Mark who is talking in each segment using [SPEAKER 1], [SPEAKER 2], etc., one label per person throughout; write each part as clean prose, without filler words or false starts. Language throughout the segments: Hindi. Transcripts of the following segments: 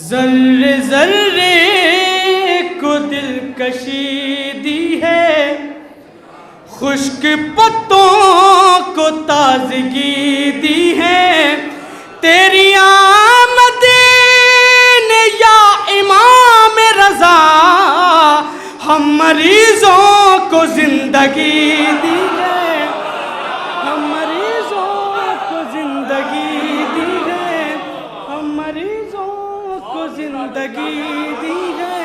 [SPEAKER 1] जर्रे जर्रे को दिलकशी दी है, खुश्क पत्तों को ताजगी दी है। तेरी आमद ने या इमाम रज़ा हम मरीजों को जिंदगी दी है, हम मरीजों को जिंदगी दी है, हम मरीजों को जिंदगी दी है।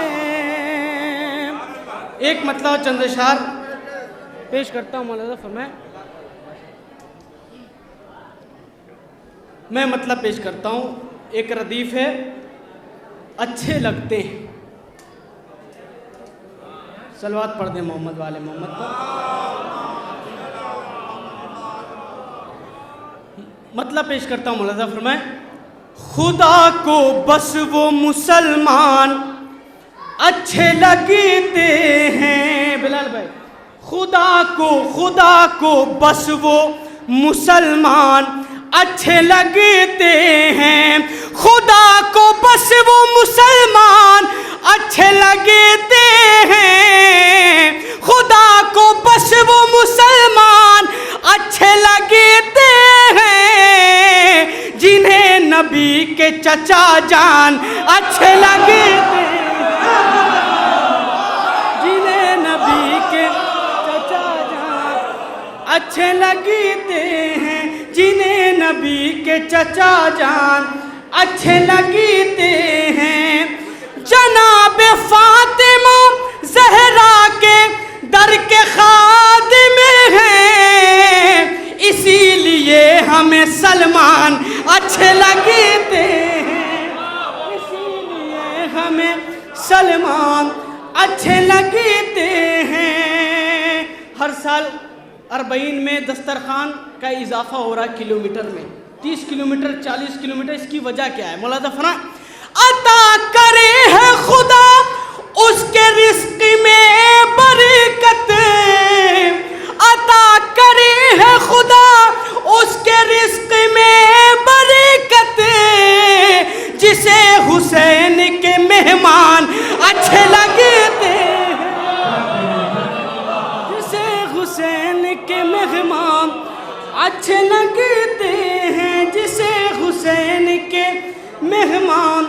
[SPEAKER 1] एक मतलब चंद अशार पेश करता हूँ मौलाना फरमाए। मैं मतलब पेश करता हूँ। एक रदीफ है, अच्छे लगते हैं। सलवात पढ़ दे मोहम्मद वाले मोहम्मद पर। मतलब पेश करता हूँ मौलाना फरमाए। खुदा को बस वो मुसलमान अच्छे लगते हैं। बिलाल भाई, खुदा को बस वो मुसलमान अच्छे लगते हैं। खुदा को बस वो मुसलमान अच्छे लगते हैं। खुदा को बस वो मुसलमान अच्छे लगते हैं, जिन्हें नबी के चचा जान अच्छे लगते हैं, जिन्हें नबी के चचा जान अच्छे लगते हैं, जिन्हें नबी के चचा जान अच्छे लगते हैं। जनाब फातिमा ज़हरा के दर के खादिम हैं, इसीलिए हमें सलमान अच्छे लगते हैं, इसीलिए हमें सलमान अच्छे लगते हैं। हर साल 40 में दस्तरखान का इजाफा हो रहा है किलोमीटर में, 30 किलोमीटर 40 किलोमीटर। इसकी वजह क्या है? मौलाना फरमाए, अता करे है खुदा उसके रिस्क में बरकत, अता करे है खुदा उसके रिस्क में बरकत, जिसे हुसैन के मेहमान अच्छे लगते हैं, जिसे हुसैन के मेहमान अच्छे लगते हैं, जिसे हुसैन के मेहमान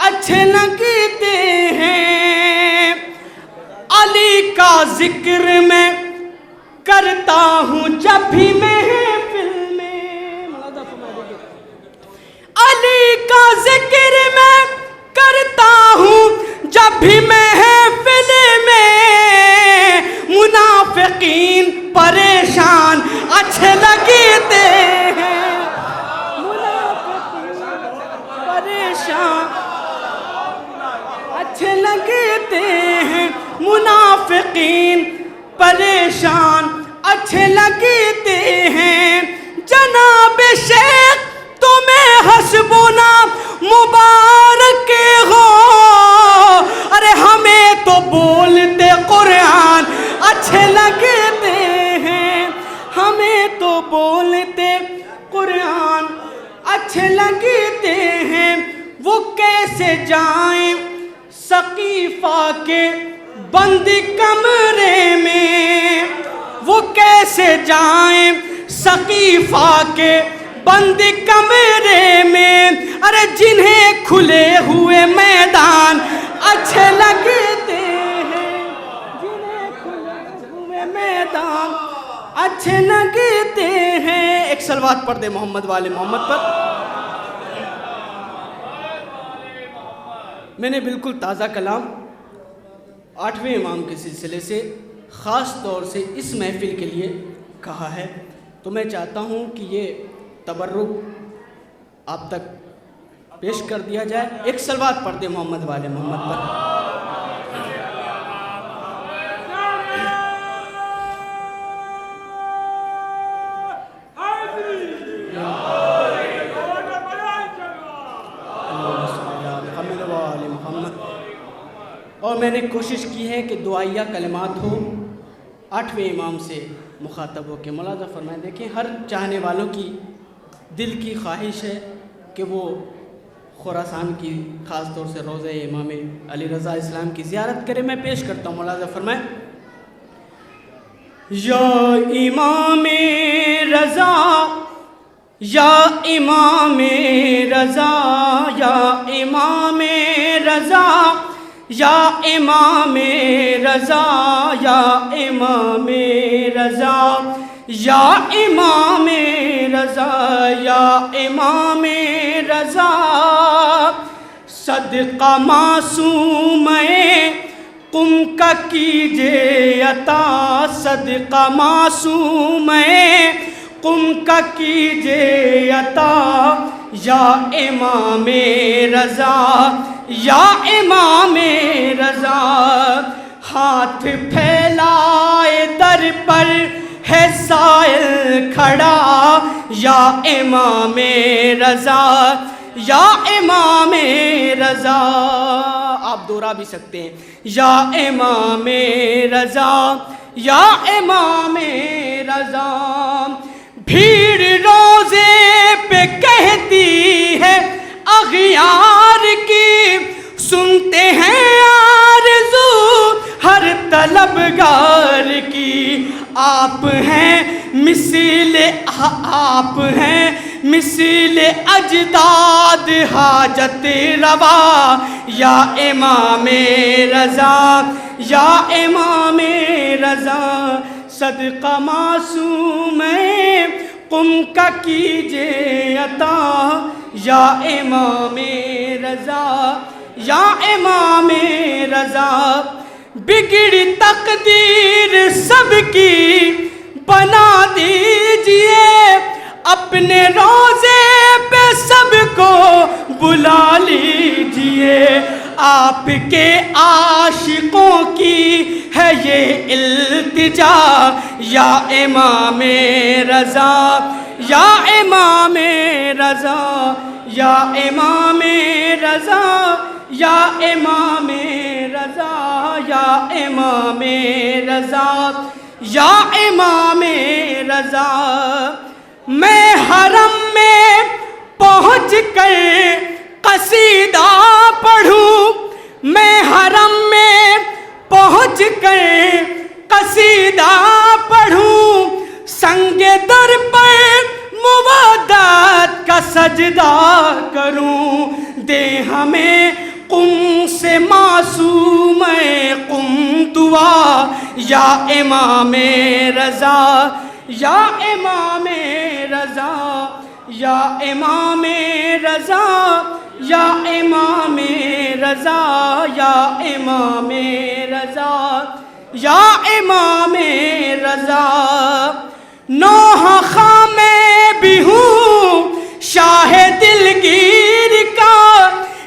[SPEAKER 1] अच्छे लगते हैं। अली का जिक्र मैं करता हूँ जब भी महफिल में, अली का जिक्र मैं करता हूँ जब भी महफिल में, मुनाफिकीन परेशान अच्छे लगते हैं, मुनाफिकीन परेशान अच्छे लगते हैं, मुनाफिकीन परेशान अच्छे लगते हैं। जनाब शेख तुम्हें हस्बुना मुबारक हो, अरे हमें तो बोलते कुरान अच्छे लगते हैं, हमें तो बोलते कुरान अच्छे लगते हैं। वो कैसे जाएं सकीफा के बंद कमरे में, वो कैसे जाएं सकीफा के बंद कमरे में, अरे जिन्हें खुले हुए मैदान अच्छे लगते हैं, जिन्हें खुले हुए मैदान अच्छे लगते हैं। एक सलवात पढ़ दे मोहम्मद वाले मोहम्मद पर। मैंने बिल्कुल ताज़ा कलाम 8वें इमाम के सिलसिले से ख़ास तौर से इस महफ़िल के लिए कहा है, तो मैं चाहता हूँ कि ये तबर्रुक आप तक पेश कर दिया जाए। एक सलवात पढ़ दे मोहम्मद वाले मोहम्मद पर। और मैंने कोशिश की है कि दुआया कलिमात हो 8वें इमाम से मुखातब हो के। मौलाना फरमाए, देखिए हर चाहने वालों की दिल की ख्वाहिश है कि वो खुरासान की ख़ास तौर से रोज़े इमाम अली रज़ा इस्लाम की ज़ियारत करें। मैं पेश करता हूँ, मुलाज़ा फरमाएं। या इमाम रज़ा, या इमाम रज़ा, या इमाम रज़ा, या इमाम रज़ा, या इमाम रज़ा, या इमाम रज़ा, या इमाम रज़ा, सदका मासूम कुम का कीजिए अता, सदका मासूम कुम का कीजिए अता, या इमाम रज़ा, या इमाम रज़ा, हाथ फैलाए दर पर है साइल खड़ा, या इमाम रज़ा, या इमाम रज़ा। आप दोहरा भी सकते हैं, या इमाम रज़ा, या इमाम रज़ा। भीड़ रोज़े पे कहती है अग़ियार की, सुनते हैं आरज़ू हर तलबगार की। आप हैं मिसिले अजदाद हाजत रवा, या इमाम रज़ा, या इमाम रज़ा, सदका मासूम कुम का कीजिए अता, या इमाम रज़ा, या इमाम रज़ा। बिगड़ी तकदीर सबकी बना दीजिए, अपने रोज़े पे सबको बुला लीजिए। आपके आशिकों की है ये इल्तिजा, या इमाम रज़ा, या इमाम रज़ा, या इमाम रज़ा, या इमाम रज़ा, या इमाम रज़ा, या इमाम रज़ा। मैं हरम में पहुँच कर कसीदा पढ़ूं, मैं हरम में पहुँच कर कसीदा पढ़ूं, संगे दर पर मुवादत का सजदा करूं। दे हमें कुम से मासूम कुम दुआ, या इमाम रज़ा, या इमाम रज़ा, या इमाम रज़ा, या इमाम रज़ा, या इमाम रज़ा, या इमाम रज़ा। नौहा खां मैं भी हूँ शाह दिलगीर का,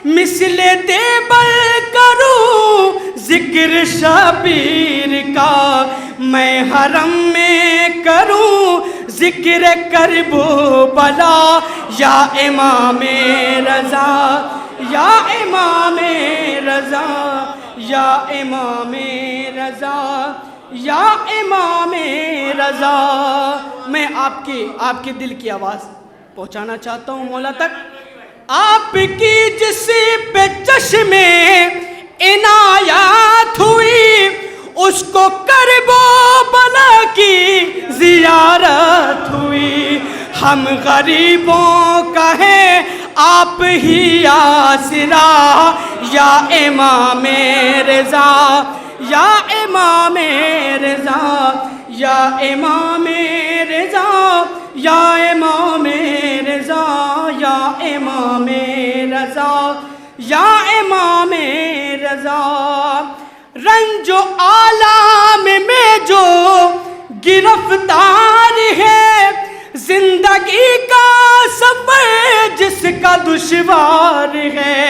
[SPEAKER 1] मिसले देबल करूँ जिक्र शबीर का। मैं हरम में करूँ जिक्र करबो बला, या इमाम रज़ा, या इमाम रज़ा, या इमाम रज़ा, या इमाम रज़ा। मैं आपके दिल की आवाज़ पहुँचाना चाहता हूँ मौला तक। आपकी जिस पे चश्मे इनायत हुई, उसको करबो बला की ज़ियारत हुई। हम गरीबों का है आप ही आसरा, या इमाम रज़ा, या इमाम रज़ा, या इमाम रज़ा, या इमाम रज़ा, या इमाम रज़ा, या इमाम रज़ा। रंजो आलाम में जो गिरफ्तार है, जिंदगी का सफर जिसका दुश्वार है,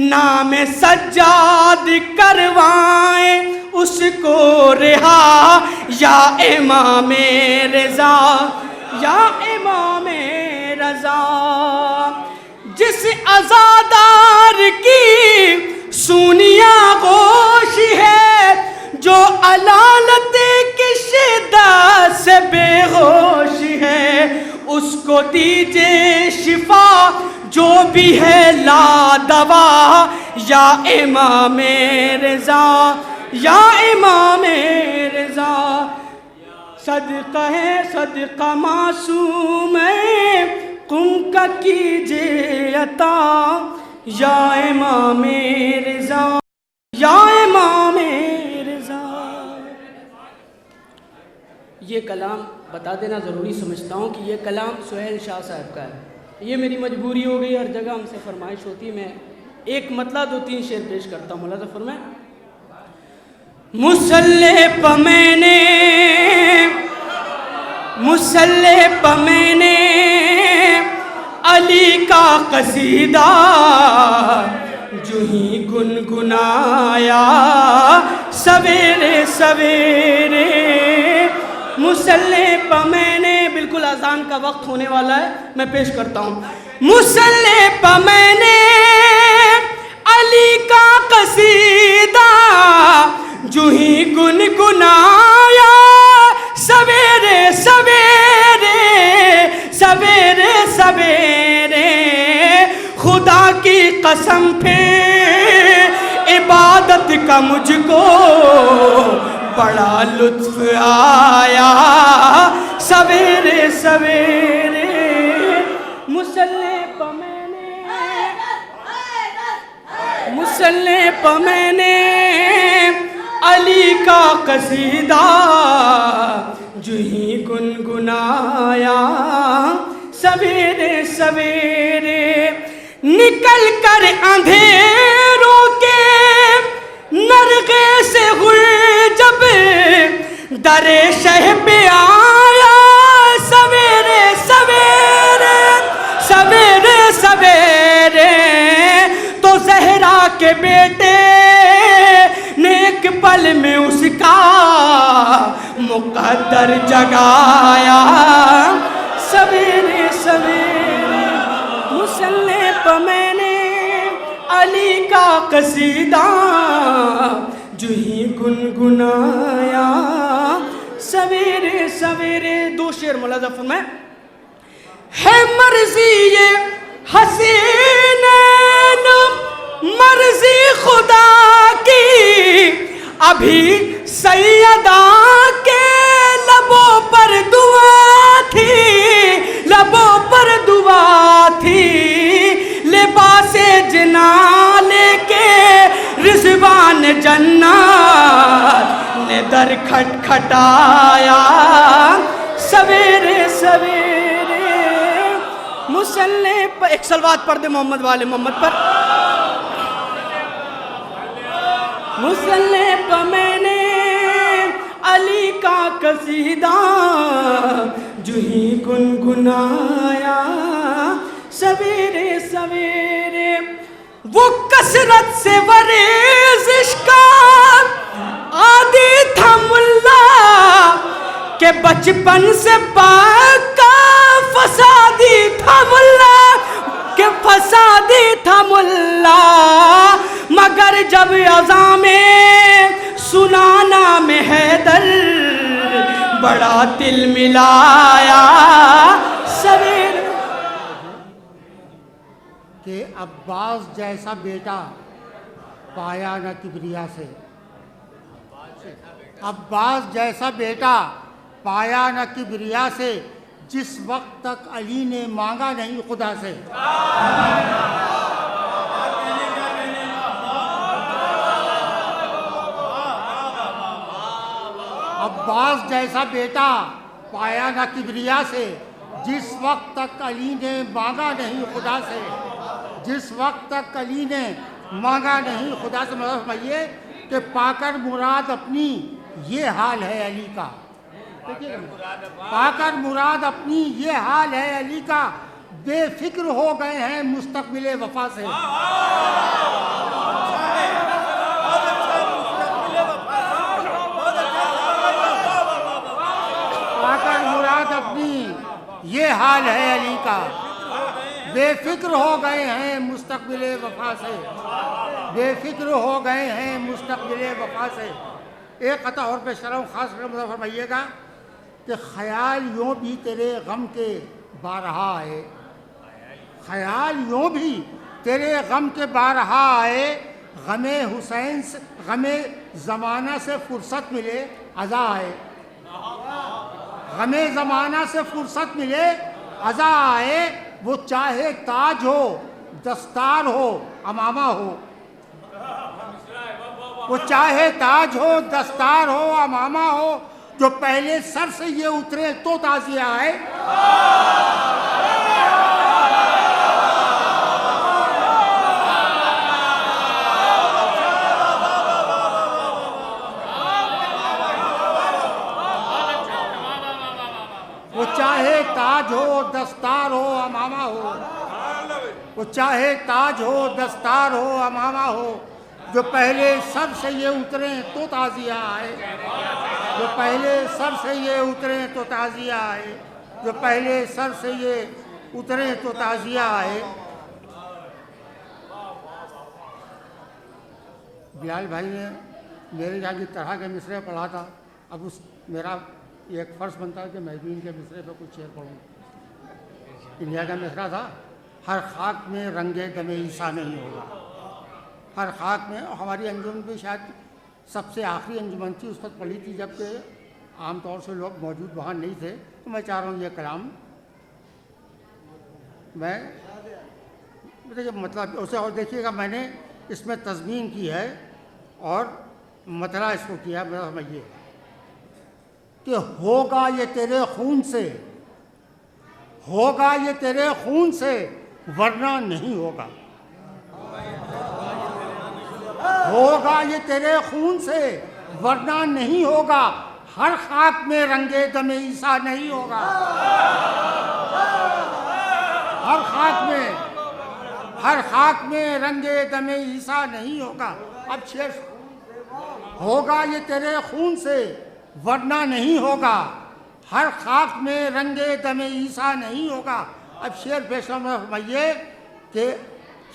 [SPEAKER 1] नाम सज्जाद करवाए उसको रिहा, या इमाम रज़ा, या इमाम रज़ा। जिस अज़ादार की सूनिया गोश है, जो अलालत की शिद्दत से बेहोश है, उसको दीजिए शिफा जो भी है लादवा या इमाम रज़ा, या इमाम रज़ा। सदका है सदका मासूम कुम का कीजिए अता, या इमाम रज़ा, या इमाम रज़ा। ये कलाम बता देना ज़रूरी समझता हूँ कि ये कलाम सुहेल शाह साहब का है। ये मेरी मजबूरी हो गई, हर जगह हमसे फरमाइश होती है, मैं एक मतला 2-3 शेर पेश करता हूँ। मुलाज़ा फरमाए। मुसल्ले प मैंने अली का कसीदा जो ही गुनगुनाया सवेरे सवेरे। मुसल्ले प मैंने, बिल्कुल अज़ान का वक्त होने वाला है, मैं पेश करता हूँ। मुसल्ले प मैंने अली का कसीदा जो ही गुनगुनाया सवेरे सवेरे, सवेरे सवेरे। खुदा की कसम फिर इबादत का मुझको बड़ा लुत्फ आया सवेरे सवेरे। मुसल्ले प मैंने अली का कसीदा जो ही गुनगुनाया सवेरे सवेरे। निकल कर अंधेरों के नरगे से हुए जब दरे शह पे आया सवेरे सवेरे, सवेरे सवेरे। तो ज़हरा के बेटे ने एक पल में उसका मुक़द्दर जगाया सवेरे सवेरे। मुसल्ले प मैंने अली का कसीदा जो ही गुनगुनाया सवेरे सवेरे। 2 शेर मुलाज़ा फरमाए। है मर्जी ये हसीनैन मर्जी खुदा की, अभी सैयदा के लबों पर दुआ थी, लबों पर दुआ थी। लिबासे जिना लेके रिज़वान जन्नत ने दर खटखटाया सवेरे सवेरे। मुसल्ले पर एक सलवात पढ़ दे मोहम्मद वाले मोहम्मद पर। मुसल्ले प मैंने अली का कसीदा जो ही गुनगुनाया सवेरे सवेरे। वो कसरत से वरेज़िश का आदी था मुल्ला के बचपन से पाका फसादी था मुल्ला, के फसादी था मुल्ला। मगर जब अज़ां में सुनाना में हैदर बड़ा तिल मिलाया सवेरे।
[SPEAKER 2] कि अब्बास जैसा बेटा पाया न किबरिया से, अब्बास जैसा बेटा पाया न किबरिया से, जिस वक्त तक अली ने मांगा नहीं खुदा से। अब्बास जैसा बेटा पाया न किबरिया से, जिस वक्त तक अली ने मांगा नहीं खुदा से, जिस वक्त तक अली ने मांगा नहीं खुदा से। मतलब समझिए कि पाकर मुराद अपनी ये हाल है अली का। पाकर मुराद अपनी ये हाल है अली का, बेफिक्र हो गए हैं मुस्तकबिल वफा से। पाकर मुराद अपनी ये हाल है अली का, बेफिक्र हो गए हैं मुस्तकबिल वफा से, बेफिक्र हो गए हैं मुस्तकबिल वफा से। एक कता और पेश कर रहा हूँ, ख़ास कर फरमाइएगा कि ख्याल यूँ भी तेरे गम के बारहा आए, ख्याल यूं भी तेरे गम के बारहा आए, गमे हुसैन से गमे ज़माना से फुर्सत मिले अज़ा आए, गमे ज़माना से फुर्सत मिले अज़ा आए। वो चाहे ताज हो दस्तार हो अमामा हो, वो चाहे ताज हो दस्तार हो अमामा हो, जो पहले सर से ये उतरे तो ताज़िया आए। वो चाहे ताज हो दस्तार हो अमामा हो, वो चाहे ताज हो दस्तार हो अमामा हो, जो पहले सर से ये उतरे तो ताज़िया आए, जो पहले सर से ये उतरे तो ताज़िया आए, जो पहले सर से ये उतरे तो ताज़िया आए। बिलाल भाई ने मेरे यहाँ की तरह के मिसरे पढ़ा था। अब उस मेरा एक फ़र्ज़ बनता है कि मैं भी इनके मिसरे पे कुछ शेर पढ़ूँ। इंडिया का मिसरा था, हर खाक में रंगे दमे ईसा नहीं होगा। हर खाक में, हमारी अंजुमन भी शायद सबसे आखिरी अंजुमन थी, उस पर पढ़ी थी जबकि आमतौर से लोग मौजूद वहाँ नहीं थे। तो मैं चाह रहा हूँ ये कलाम मैं देखिए मतलब उसे, और देखिएगा मैंने इसमें तज़मीन की है और मतला इसको किया। मेरा समझिए कि होगा ये तेरे खून से, होगा ये तेरे खून से वरना नहीं होगा, होगा ये तेरे खून से वरना नहीं होगा। हर खाक में रंगे दमे ईसा नहीं होगा, हर खाक में, हर खाक में रंगे दमे ईसा नहीं होगा। अब शेर, होगा ये तेरे खून से वरना नहीं होगा, हर खाक में रंगे दमे ईसा नहीं होगा। अब शेर पेश फरमाइए कि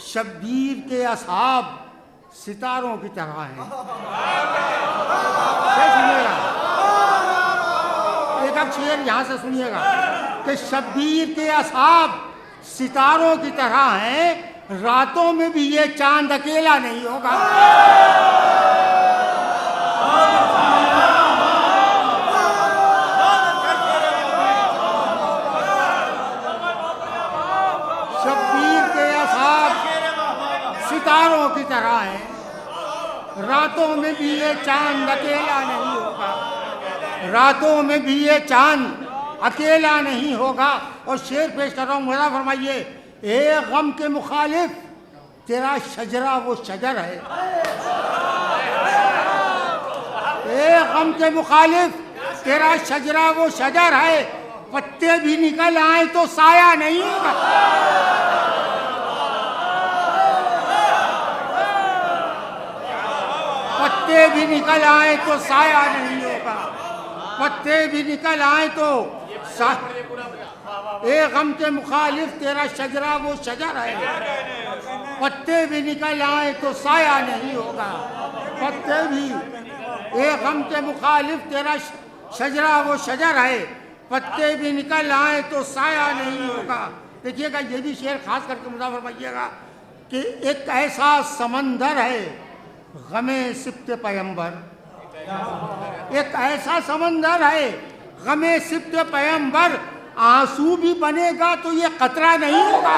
[SPEAKER 2] शब्बीर के असहाब सितारों की तरह हैं। सुनिएगा, एक अब शेर यहाँ से सुनिएगा कि शब्बीर के असहाब सितारों की तरह हैं, रातों में भी ये चांद अकेला नहीं होगा। शब्बीर के असहाब सितारों की तरह हैं, रातों में भी ये चांद अकेला नहीं होगा, रातों में भी ये चांद अकेला नहीं होगा। और शेर पेश कर रहा हूँ, मुझे फरमाइए, ए गम के मुखालिफ तेरा शजरा वो शजर है, ए गम के मुखालिफ तेरा शजरा वो शजर है, पत्ते भी निकल आए तो साया नहीं होगा। पत्ते भी निकल आए तो साया नहीं होगा, पत्ते भी निकल आए तो ए गम के मुखालिफ तेरा शजरा वो शजर है, पत्ते भी निकल आए तो साया नहीं होगा, पत्ते भी, ए गम के मुखालिफ तेरा शजरा वो शजर है, पत्ते भी निकल आए तो साया नहीं होगा। देखिएगा ये भी शेर खास करके मुझे फरमाइएगा कि एक ऐसा समंदर है गमे सिब्ते पैगंबर, एक ऐसा समंदर है गमे सिब्ते पैगंबर, आंसू भी बनेगा तो ये कतरा नहीं होगा।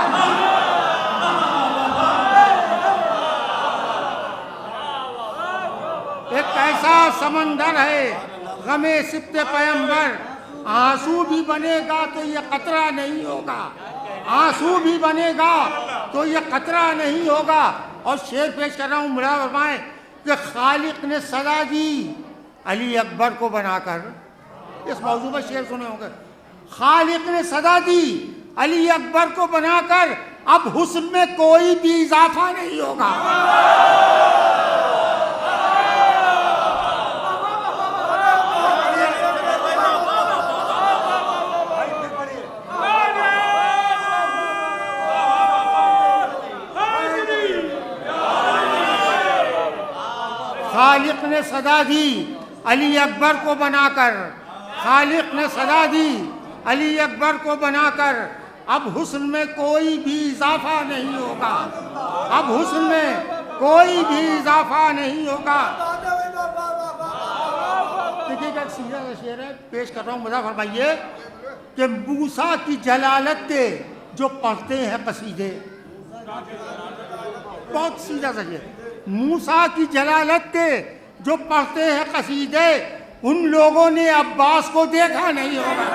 [SPEAKER 2] एक ऐसा समंदर है गमे सिब्ते पैगंबर, आंसू भी बनेगा तो ये कतरा नहीं होगा, आंसू भी बनेगा तो ये कतरा नहीं होगा। और शेर पेश कर रहा हूँ, मुला फरमाए कि खालिक ने सदा दी अली अकबर को बनाकर, इस मौजू पर शेर सुने होंगे, खालिक ने सदा दी अली अकबर को बनाकर, अब हुस्न में कोई भी इजाफा नहीं होगा। खालिक ने सदा दी अली अकबर को बनाकर, खालिक ने सदा दी अली अकबर को बनाकर, अब हुस्न में कोई भी इजाफा नहीं होगा, अब हुस्न में कोई भी इजाफा नहीं होगा। देखिएगा एक सीधा सा शेर है, पेश कर रहा हूँ, मजा फरमाइए कि मूसा की जलालत के जो पढ़ते हैं कसीदे, बहुत सीधा सा शेर, मूसा की जलालत के जो पढ़ते हैं कसीदे, उन लोगों ने अब्बास को देखा नहीं होगा।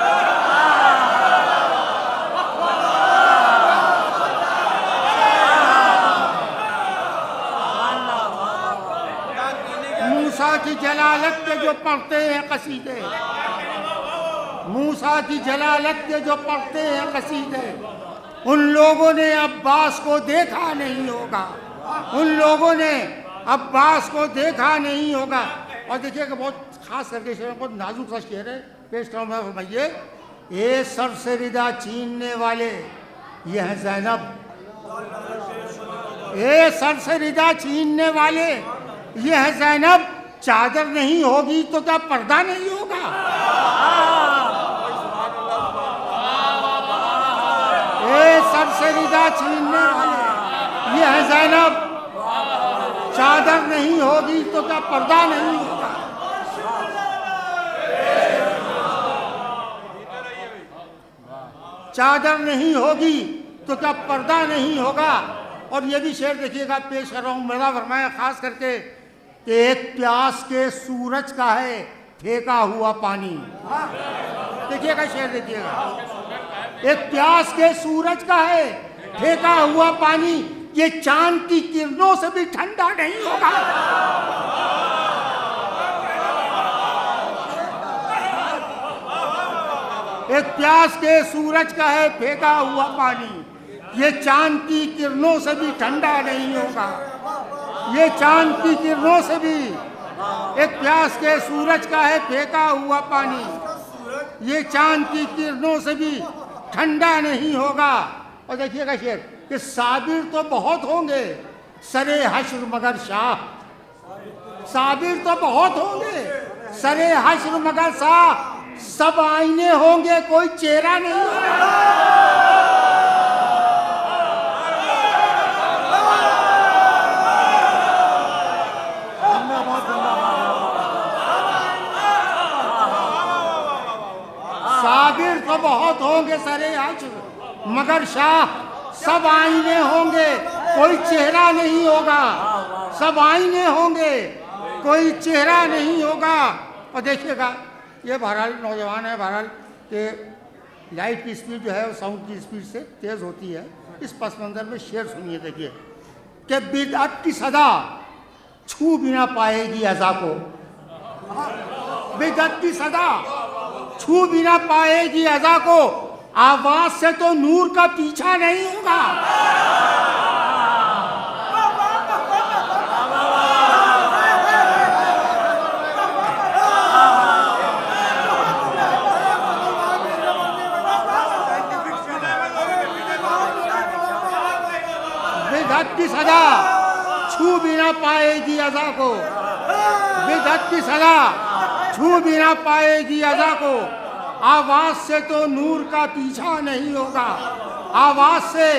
[SPEAKER 2] मूसा की जलालत के जो पढ़ते हैं कसीदे, मूसा की जलालत के जो पढ़ते हैं कसीदे, उन लोगों ने अब्बास को देखा नहीं होगा, उन लोगों ने अब्बास को देखा नहीं होगा। और देखिएगा बहुत खास करके शेर, बहुत नाजुक सा शेर है, पेश करूँ मैं, फरमाइए। ए सर से रिदा छीनने वाले ये हैं ज़ैनब, ए सर से रिदा छीनने वाले ये है ज़ैनब, चादर नहीं होगी तो क्या पर्दा नहीं होगा। ए सर से रिदा छीनने वाले ये है ज़ैनब, चादर नहीं होगी तो क्या पर्दा नहीं होगा। चादर नहीं होगी तो क्या पर्दा नहीं होगा। और ये भी शेर देखिएगा, पेश कर रहा हूँ, मज़ा फरमाया खास करके कि एक प्यास के सूरज का है फेंका हुआ पानी। देखिएगा शेर, देखिएगा, एक प्यास के सूरज का है फेंका हुआ पानी, ये चांद की किरणों से भी ठंडा नहीं होगा। एक प्यास के सूरज का है फेंका हुआ पानी, ये चांद की किरणों से भी ठंडा नहीं होगा। ये चांद की किरणों से भी, एक प्यास के सूरज का है फेंका हुआ पानी, ये चांद की किरणों से भी ठंडा नहीं होगा। और देखिएगा शेर कि साबिर तो बहुत होंगे सरे हश्र मगर शाह, साबिर तो बहुत होंगे सरे हश्र मगर शाह, सब आईने होंगे कोई चेहरा नहीं होगा। साबिर तो बहुत होंगे सरे हश्र मगर शाह, सब आईने होंगे कोई चेहरा नहीं होगा, सब आईने होंगे कोई चेहरा नहीं होगा। और देखिएगा ये बहरहाल नौजवान है, बहरहाल कि लाइट की स्पीड जो है वो साउंड की स्पीड से तेज़ होती है। इस पस मंज़र में शेर सुनिए, देखिए कि बिदअत की सदा छू भी ना पाएगी अज़ा को, बिदअत की सदा छू भी ना पाएगी अज़ा को, आवाज से तो नूर का पीछा नहीं होगा। बिदअत की सदा छू भी ना पाएगी अज़ा को, बिदअत की सदा छू भी ना पाएगी अज़ा को, आवाज से तो नूर का पीछा नहीं होगा, आवाज से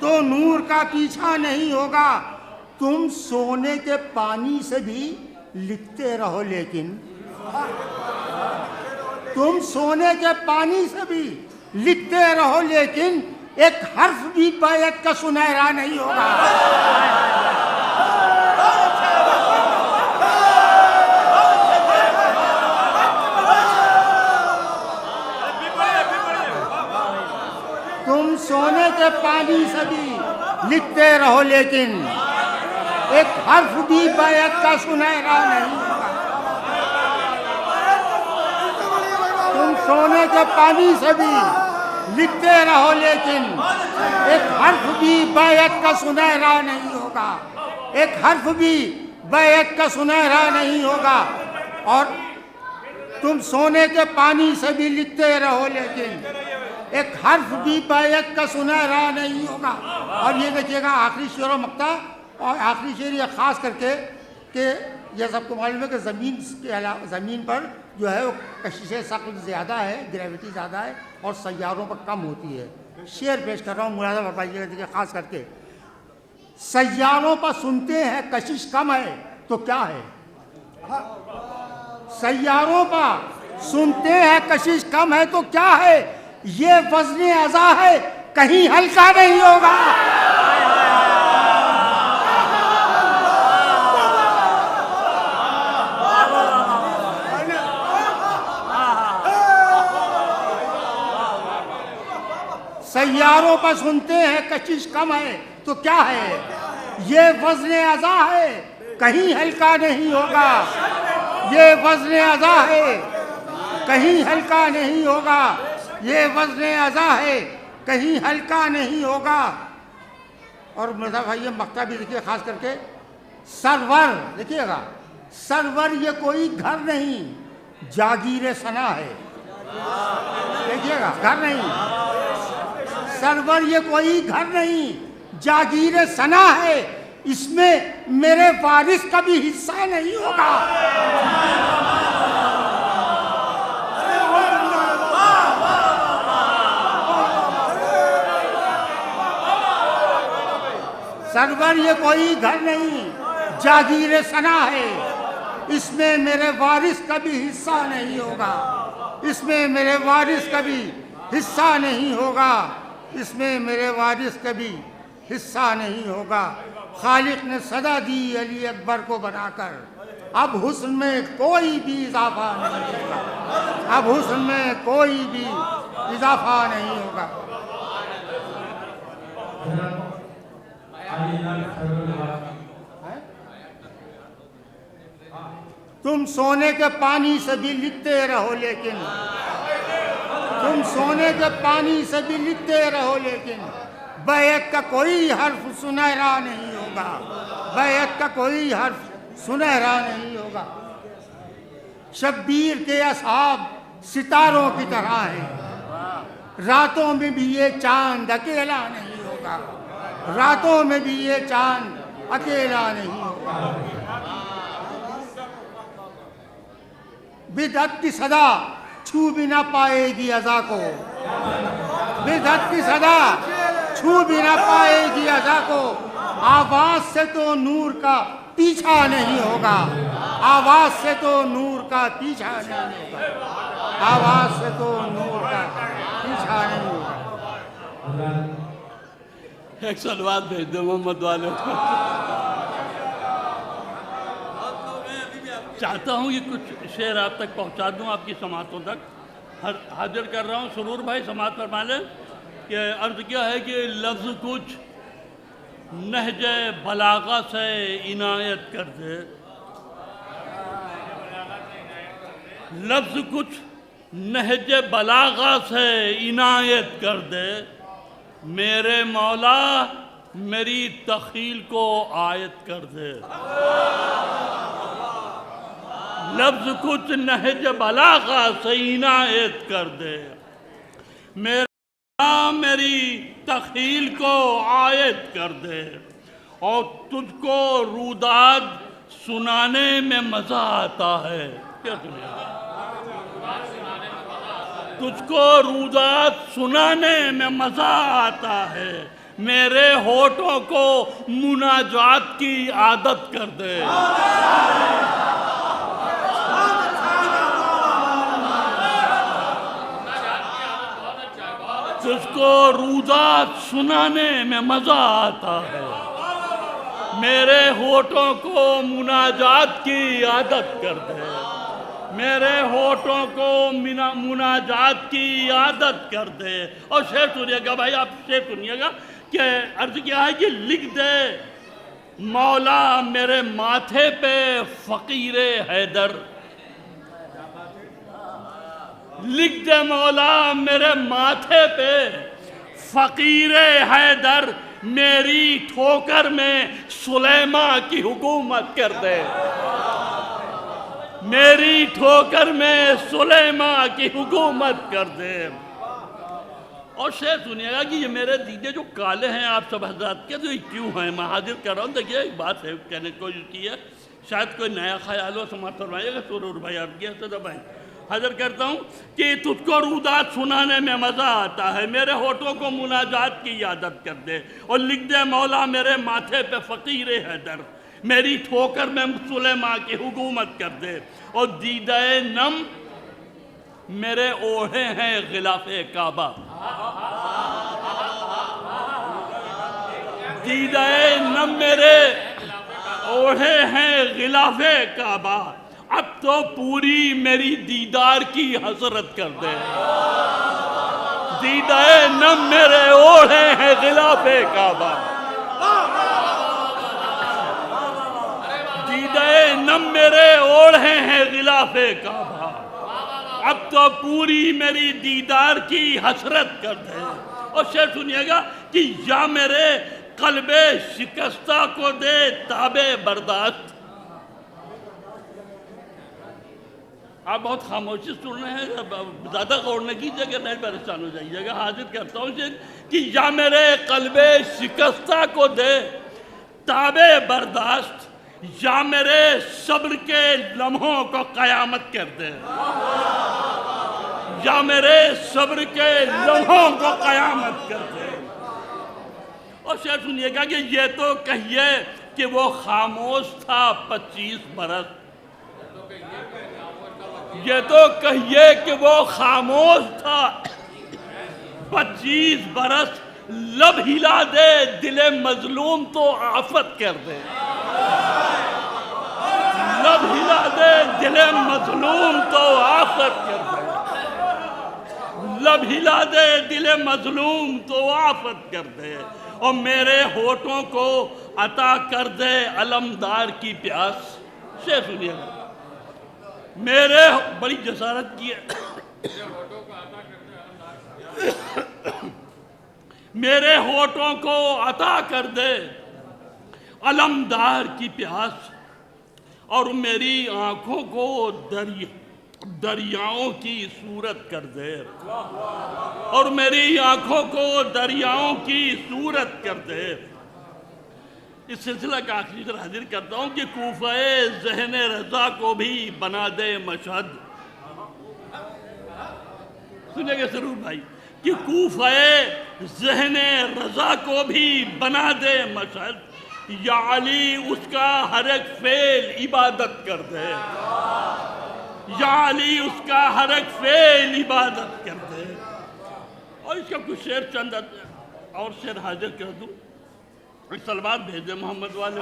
[SPEAKER 2] तो नूर का पीछा नहीं होगा। तुम सोने के पानी से भी लिखते रहो लेकिन, तुम सोने के पानी से भी लिखते रहो लेकिन, एक हर्फ भी बैत का सुनहरा नहीं होगा। तुम सोने के पानी से भी लिखते रहो लेकिन, एक हर्फ भी बैत का सुनहरा नहीं होगा। तुम सोने के पानी से भी लिखते रहो लेकिन, एक हर्फ भी बैत का सुनहरा नहीं होगा, एक हर्फ भी बैत का सुनहरा नहीं होगा। और तुम सोने के पानी से भी लिखते रहो लेकिन, एक हर्फ भी बैत का सुनहरा नहीं होगा। और ये देखिएगा आखिरी शेर व मक्ता, और आखिरी शेर ये ख़ास करके कि यह सबको मालूम है कि ज़मीन के अलावा ज़मीन पर जो है वो कशिश सक़्ल ज़्यादा है, ग्रेविटी ज़्यादा है और सैयारों पर कम होती है। शेर पेश कर रहा हूँ, मुलाजा फरमाइएगा। देखिए खास करके, सैयारों पर सुनते हैं कशिश कम है तो क्या है। सैयारों पर सुनते हैं कशिश कम है तो क्या है, ये वज़्न अज़ा है कहीं हल्का नहीं होगा। सैयारों पर सुनते हैं कशिश कम है तो क्या है, ये वज़्न अज़ा है कहीं हल्का नहीं होगा। ये वज़्न अज़ा है कहीं हल्का नहीं होगा। ये वज़्न अज़ा है कहीं हल्का नहीं होगा। और मेरा भाई ये मक्ता भी देखिए खास करके, सरवर देखिएगा, सरवर ये कोई घर नहीं जागीर सना है। देखिएगा, घर नहीं, सरवर ये कोई घर नहीं जागीर सना है, इसमें मेरे वारिस का भी हिस्सा नहीं होगा। सरवर ये कोई घर नहीं जागीर सना है, इसमें मेरे वारिस का भी हिस्सा नहीं होगा। इसमें मेरे वारिस का भी हिस्सा नहीं होगा। इसमें मेरे वारिस का भी हिस्सा नहीं होगा। खालिक ने सदा दी अली अकबर को बनाकर, अब हुस्न में कोई भी इजाफा नहीं होगा। अब हुस्न में कोई भी इजाफा नहीं होगा। तुम सोने के पानी से भी लिखते रहो लेकिन, तुम सोने के पानी से भी लिखते रहो लेकिन बैत का कोई हर्फ सुनहरा नहीं होगा। बैत का कोई हर्फ सुनहरा नहीं होगा। शब्बीर के असहाब सितारों की तरह हैं, रातों में भी ये चांद अकेला नहीं होगा। रातों में भी ये चांद अकेला नहीं होगा। बिदअत की सदा छू भी ना पाएगी अज़ा को। बिदअत की सदा छू भी ना पाएगी अज़ा को। आवाज से तो नूर का पीछा नहीं होगा। आवाज से तो नूर का पीछा नहीं होगा। आवाज से तो नूर का पीछा नहीं होगा।
[SPEAKER 3] एक सलवात भेज दो मोहम्मद वाले को। चाहता हूँ कि कुछ शेर आप तक पहुँचा दूँ, आपकी समातों तक हाजिर कर रहा हूँ। सुरूर भाई समात फरमा लें कि अर्ज़ क्या है कि लफ्ज़ कुछ नहजे बलागा से इनायत कर दे। लफ्ज़ कुछ नहजे बलागा से इनायत कर दे। मेरे मौला मेरी तख़ील को आयत कर दे। लफ्ज़ कुछ नहज बलागा से इनायत कर दे। मेरी तख़ील को आयत कर दे। और तुझको रूदाद सुनाने में मज़ा आता है। क्या तुझको रूदाद सुनाने में मज़ा आता है। मेरे होठों को मुनाजात की आदत कर दे। तुझको रूदात सुनाने में मज़ा आता है। मेरे होठों को मुनाजात की आदत कर दे। मेरे होठों को मुनाजात की आदत कर दे। और शेर सुनिएगा भाई, आप शेर सुनिएगा कि अर्ज़ क्या है कि लिख दे मौला मेरे माथे पे फ़कीर हैदर। लिख दे मौला मेरे माथे पे फ़कीर हैदर। मेरी ठोकर में सुलेमा की हुकूमत कर दे। मेरी ठोकर में सुलेमा की हुकूमत कर दे। और शेर सुनिएगा कि ये मेरे दीदे जो काले हैं आप सब हजरात के, तो ये क्यों हैं, मैं हाजिर कर रहा हूँ। देखिए एक बात है कहने की कोशिश की है, शायद कोई नया ख्याल हो, समाप्त फरमाइएगा। सुरूर भाई अर्ज़ किया सदा भाई हाजिर करता हूँ कि तुझको रुदात सुनाने में मज़ा आता है, मेरे होठों को मुनाजात की आदत कर दे और लिख दे मौला मेरे माथे पे फ़कीर हैदर, मेरी ठोकर में सुलेमा की हुकूमत कर दे और दीदाए नम मेरे ओढ़े हैं गिलाफे काबा, दीदाए नम मेरे ओढ़े हैं गिलाफे काबा, अब तो पूरी मेरी दीदार की हसरत कर दे, दीदाए नम मेरे ओढ़े हैं गिलाफे काबा, दीदाए नम मेरे ओढ़े हैं गिलाफे काबा, अब तो पूरी मेरी दीदार की हसरत कर दे। और शेर सुनिएगा कि या मेरे कल्बे शिकस्ता को दे ताबे बर्दाश्त। आप बहुत खामोशी सुन रहे हैं, ज़्यादा गौर न कीजिएगा, नहीं परेशान हो जाइएगा। हाजिर करता हूँ कि या मेरे कल्बे शिकस्ता को दे ताबे बर्दाश्त, या मेरे सब्र के लम्हों को क़यामत कर दे, या मेरे सब्र के लम्हों को क़यामत कर दे। और शेर सुनिएगा कि ये तो कहिए कि वो खामोश था 25 बरस, ये तो कहिए कि वो खामोश था 25 बरस, लब हिला दे दिले मजलूम तो आफत कर दे, लब हिला दे दिले मजलूम तो आफत कर दे, लब हिला दे दिले मजलूम तो आफत कर दे और मेरे होठों को अता कर दे अलमदार की प्यास। से सुनिएगा, मेरे बड़ी जसारत की है मेरे होठों को अता कर दे अलमदार की प्यास और मेरी आंखों को दरियाओं की सूरत कर दे, और मेरी आंखों को दरियाओं की सूरत कर दे। इस सिलसिला का आखिरी जरा हाजिर करता हूँ कि कूफे ज़हन रज़ा को भी बना दे मशहद। सुनिएगा जरूर भाई कि कूफे ज़हन रज़ा को भी बना दे मशहद, या अली उसका हर एक फेल इबादत कर दे, या अली उसका हर एक फेल इबादत कर दे। और इसका कुछ शेर चंद और शेर हाजिर कर दूँ। एक सलवार भेज दे मोहम्मद वाले,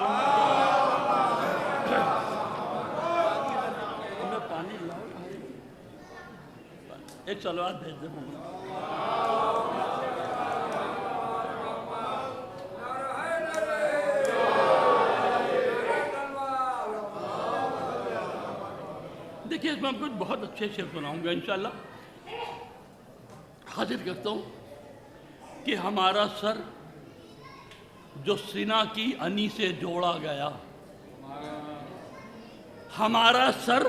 [SPEAKER 3] पानी लाओ, एक सलवार भेज दे मोहम्मद। देखिए इसमें आपको बहुत अच्छे शेर सुनाऊंगा इंशाल्लाह। हाजिर करता हूँ कि हमारा सर जो सीना की अनी से जोड़ा गया, हमारा सर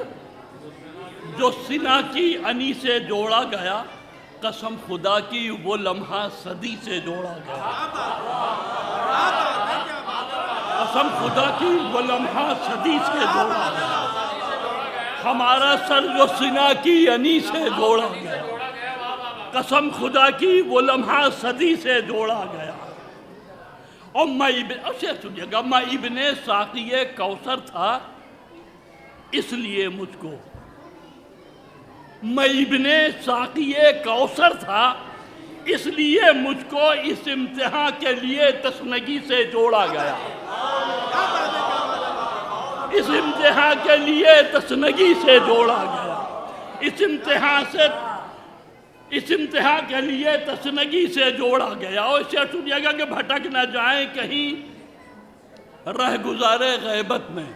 [SPEAKER 3] जो सीना की अनी से जोड़ा गया, कसम खुदा की वो लम्हा सदी से जोड़ा गया, कसम खुदा की वो लम्हा सदी से जोड़ा गया, हमारा सर जो सीना की अनी से जोड़ा गया, कसम खुदा की वो लम्हा सदी से जोड़ा गया। और सुनिएगा, मैं इब्ने साक़िए कौसर था इसलिए मुझको, मैं इब्ने साक़िए कौसर था इसलिए मुझको इस इम्तिहान के लिए तस्नगी से जोड़ा गया, इस इम्तिहान के लिए तस्नगी से जोड़ा गया, इस इम्तिहान के लिए तस्नगी से जोड़ा गया। और इसे सुनिएगा कि भटक न जाए कहीं रह गुजारे गैबत में,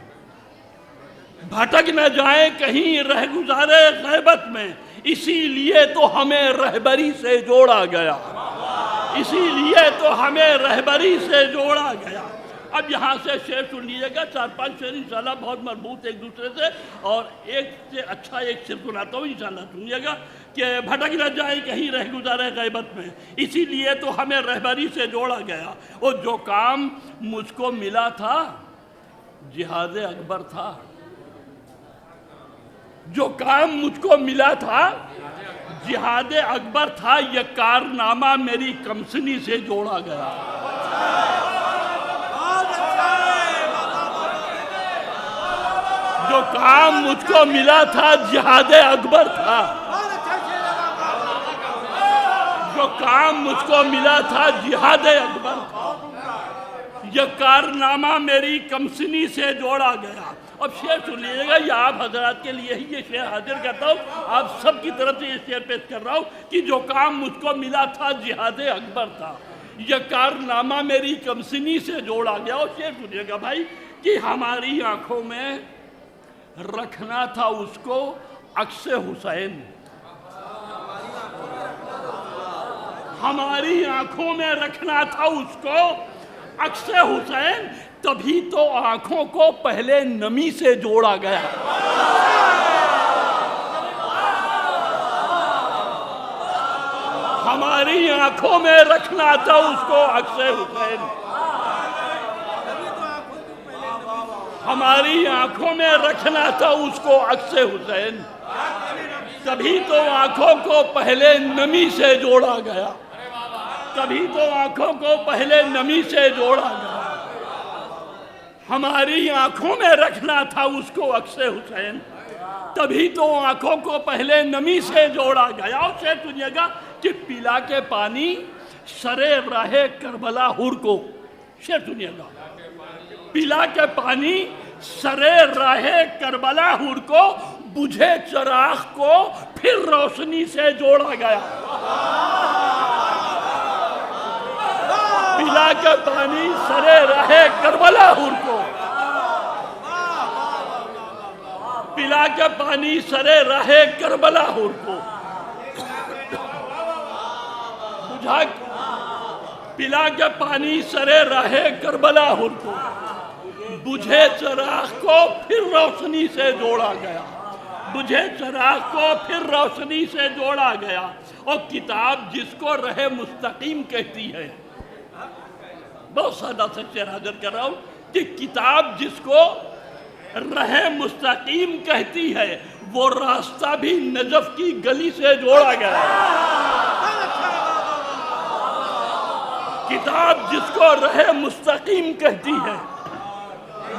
[SPEAKER 3] भटक न जाए कहीं रह गुजारे गैबत में, इसीलिए तो हमें रहबरी से जोड़ा गया, इसीलिए तो हमें रहबरी से जोड़ा गया। अब यहाँ से शेर सुन लीजिएगा, 4-5 शेर इंशाल्लाह बहुत मजबूत एक दूसरे से, और एक से अच्छा एक शेर सुनाता हूँ इंशाल्लाह सुनिएगा कि भटक न जाए कहीं रह गुजारे गैबत में, इसीलिए तो हमें रहबरी से जोड़ा गया। और जो काम मुझको मिला था जिहाद अकबर था, जो काम मुझको मिला था जिहाद अकबर था, यह कारनामा मेरी कमसनी से जोड़ा गया। जो काम मुझको मिला था जिहाद अकबर था, जो काम मुझको मिला था जिहाद अकबर था, यह कारनामा मेरी कमसनी से जोड़ा गया। अब शेर सुन लीजिएगा, ये आप हजरात के लिए ही ये शेर हाजिर करता हूँ, आप सब की तरफ से ये शेर पेश कर रहा हूँ कि जो काम मुझको मिला था जिहाद अकबर था, यह कारनामा मेरी कमसनी से जोड़ा गया। और शेर सुनिएगा भाई कि हमारी आंखों में रखना था उसको अक्स हुसैन, हमारी आंखों में रखना था उसको अक्स हुसैन, तभी तो आंखों को पहले नमी से जोड़ा गया। हमारी आंखों में रखना था उसको अक्स हुसैन, हमारी आंखों में रखना था उसको अक्स हुसैन, तभी तो आंखों को पहले नमी से जोड़ा गया, तभी तो आंखों को पहले नमी से जोड़ा गया। हमारी आंखों में रखना था उसको अक्स हुसैन, तभी तो आंखों को पहले नमी से जोड़ा गया। और शेर सुनिएगा कि पिला के पानी सरे राहे करबला हुर को, शेर सुनिएगा, पिला के पानी सरे राहे करबला हुर को, बुझे चराग को फिर रोशनी से जोड़ा गया। पिला के पानी सरे राहे करबला हुर को, पिला के पानी सरे राहे करबला हुर को, बुझा पिला के पानी सरे राहे करबला हुर को, बुझे चराग को फिर रोशनी से जोड़ा गया, बुझे चराग को फिर रोशनी से जोड़ा गया। और किताब जिसको रहे मुस्तकीम कहती है, बहुत सादा से शेर हाजिर कर रहा हूं कि किताब जिसको रहे मुस्तकीम कहती है, वो रास्ता भी नजफ की गली से जोड़ा गया। किताब जिसको रहे मुस्तकीम कहती है,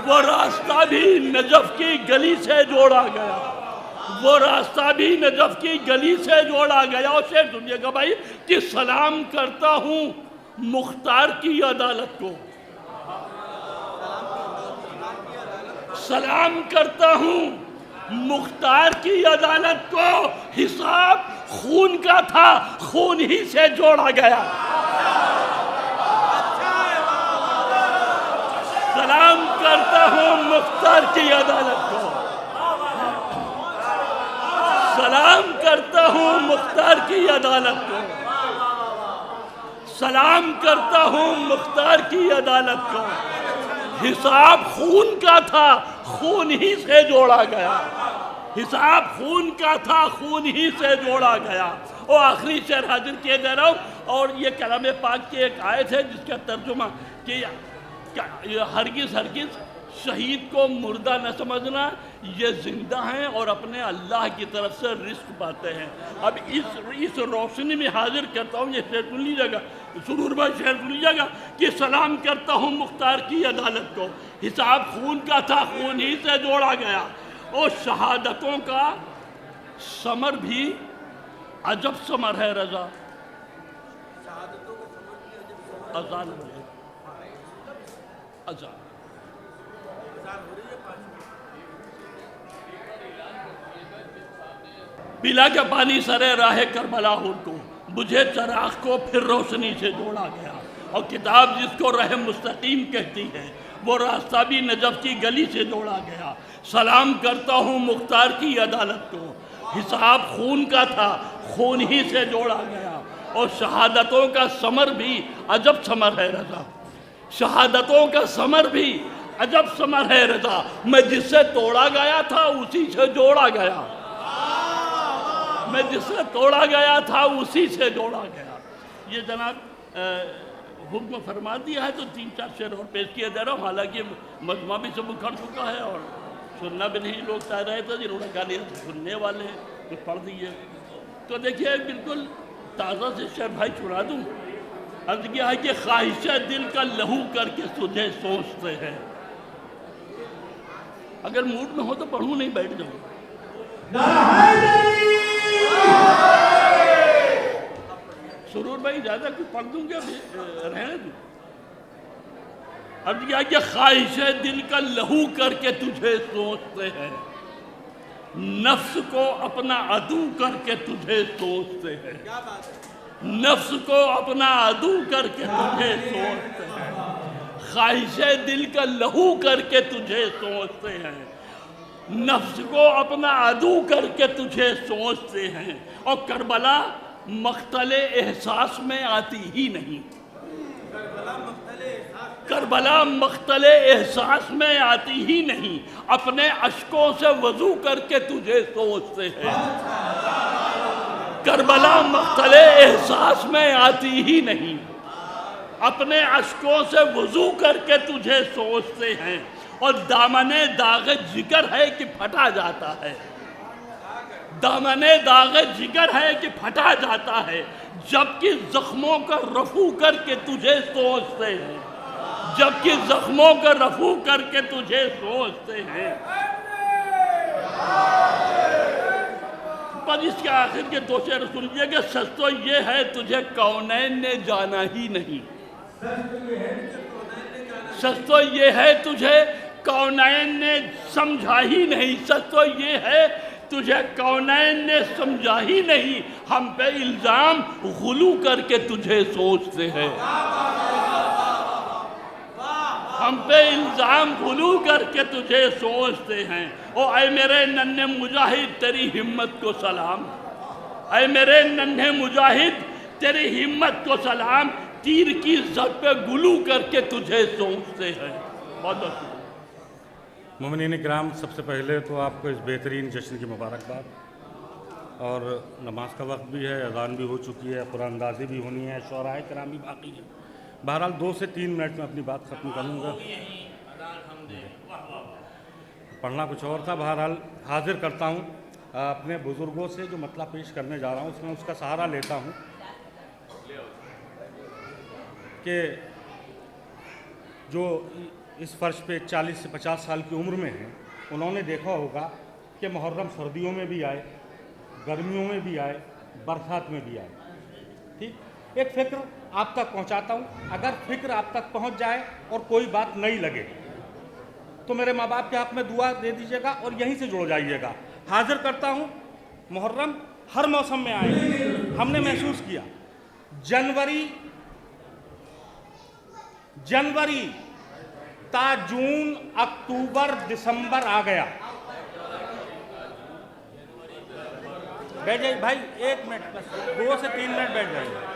[SPEAKER 3] वो रास्ता भी नजफ की गली से जोड़ा गया, वो रास्ता भी नजफ की गली से जोड़ा गया। और शेर सुनिएगा भाई कि सलाम करता हूं मुख्तार की अदालत को, सलाम करता हूं मुख्तार की अदालत को, हिसाब खून का था खून ही से जोड़ा गया। सलाम करता हूं मुख्तार की अदालत को, सलाम करता हूं मुख्तार की अदालत को, सलाम करता हूं मुख्तार की अदालत को, हिसाब खून का था खून ही से जोड़ा गया, हिसाब खून का था खून ही से जोड़ा गया। और आखिरी शेर हाजिर किए दे रहा हूँ, और ये कलाम पाक की एक आयत है जिसका तर्जुमा कि हरगिज़ हरगिज़ शहीद को मुर्दा न समझना, ये जिंदा हैं और अपने अल्लाह की तरफ से रिस्क पाते हैं। अब इस रोशनी में हाजिर करता हूँ, ये शेर सुन लीजिएगा, सुरूर भाई शेर सुन लीजिएगा कि सलाम करता हूँ मुख्तार की अदालत को, हिसाब खून का था खून ही से जोड़ा गया। और शहादतों का समर भी अजब समर है रजा, अजान है, अजान पिला के पानी सरे राहे करबला हुर को, बुझे चराग को फिर रोशनी से जोड़ा गया। और किताब जिसको रहे मुस्तकीम कहती है, वो रास्ता भी नजफ की गली से जोड़ा गया। सलाम करता हूँ मुख्तार की अदालत को, हिसाब खून का था खून ही से जोड़ा गया। और शहादतों का समर भी अजब समर है रजा, शहादतों का समर भी अजब समर है रजा, मैं जिससे तोड़ा गया था उसी से जोड़ा गया, मैं जिससे तोड़ा गया था उसी से जोड़ा गया। ये जनाब हुक्म फरमा दिया है, तो 3-4 शेर और पेश किए दे रहा हूँ, हालांकि मजमा भी सब उखड़ चुका है और सुनना भी नहीं लोग चाह रहे थे, जिन्होंने कहा नहीं सुनने वाले हैं तो पढ़ दिए। तो देखिए बिल्कुल ताज़ा से शेर भाई सुना दूँ। अर्ज किया है कि ख्वाहिश दिल का लहू करके तुझे सोचते हैं। अगर मूड में हो तो पढ़ूँ, नहीं बैठ जाऊँ। सुरूर भाई ज़्यादा कुछ पढ़ दूँगा, रहने दूँ। अर्ज किया कि ख्वाहिश दिल का लहू करके तुझे सोचते हैं, नफ्स को अपना अदू करके तुझे सोचते हैं, नफ्स को अपना अदू करके तुझे सोचते हैं, ख्वाहिश दिल का लहू करके तुझे सोचते हैं, नफ्स को अपना अदू करके तुझे सोचते हैं। और करबला मख्तले एहसास में आती ही नहीं, करबला मख्तले एहसास में आती ही नहीं, अपने अश्कों से वजू करके तुझे सोचते हैं। करबला मख्तले एहसास में आती ही नहीं, अपने अश्कों से वजू करके तुझे सोचते हैं। और दामने दाग जिगर है कि फटा जाता है, दामने दाग जिगर है कि फटा जाता है, जबकि जख्मों का रफू करके तुझे सोचते हैं, जबकि जख्मों का रफू करके तुझे सोचते हैं। पर इसके आखिर के दो शेर सुनिए कि सच तो ये है तुझे कौनैन ने जाना ही नहीं, सच तो ये है तुझे कौनैन ने समझा ही नहीं, सच तो ये है तुझे कौनैन ने समझा ही नहीं, हम पे इल्जाम गुलू करके तुझे सोचते हैं, हम पे इल्जाम गुलू करके तुझे सोचते हैं। ओ ऐ मेरे नन्हे मुजाहिद तेरी हिम्मत को सलाम, ऐ मेरे नन्हे मुजाहिद तेरी हिम्मत को सलाम, तीर की जद पे गुलू करके तुझे सोचते हैं। बहुत बहुत
[SPEAKER 4] मोमिनीन किराम, सबसे पहले तो आपको इस बेहतरीन जश्न की मुबारकबाद। और नमाज का वक्त भी है, अज़ान भी हो चुकी है, कुरानंदाज़ी भी होनी है, शौराए किराम भी बाकी है। बहरहाल 2 से 3 मिनट में अपनी बात ख़त्म करूँगा। पढ़ना कुछ और था, बहरहाल हाजिर करता हूँ अपने बुज़ुर्गों से जो मतला पेश करने जा रहा हूँ, उसमें उसका सहारा लेता हूँ कि जो इस फर्श पे 40 से 50 साल की उम्र में हैं, उन्होंने देखा होगा कि मुहर्रम सर्दियों में भी आए, गर्मियों में भी आए, बरसात में भी आए। ठीक, एक फ़िक्र आप तक पहुंचाता हूं। अगर फ़िक्र आप तक पहुंच जाए और कोई बात नहीं लगे तो मेरे माँ बाप के हक़ में दुआ दे दीजिएगा और यहीं से जुड़ जाइएगा। हाजिर करता हूं, मुहर्रम हर मौसम में आए, हमने महसूस किया। जनवरी ता जून अक्टूबर दिसंबर आ गया। बैठ जाइए भाई, 1 मिनट बस, 2 से 3 मिनट बैठ जाइए।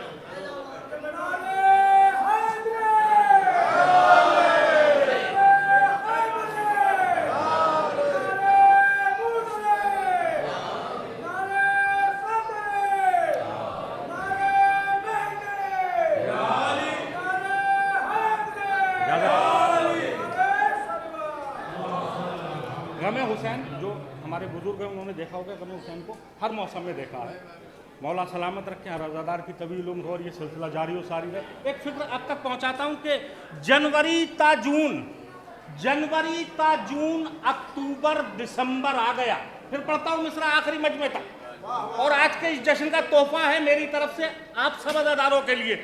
[SPEAKER 4] गमे हुसैन जो हमारे बुजुर्ग हैं, उन्होंने देखा होगा गमे हुसैन को हर मौसम में देखा है। मौला सलामत रखें, रज़ादार की तवील उम्र हो और ये सिलसिला जारी हो सारी रहे। एक फिक्र अब तक पहुंचाता हूं कि जनवरी ता जून अक्टूबर दिसंबर आ गया। फिर पढ़ता हूं मिसरा आखिरी मजमे तक, और आज के इस जश्न का तोहफा है मेरी तरफ से आप सब अज़ादारों के लिए।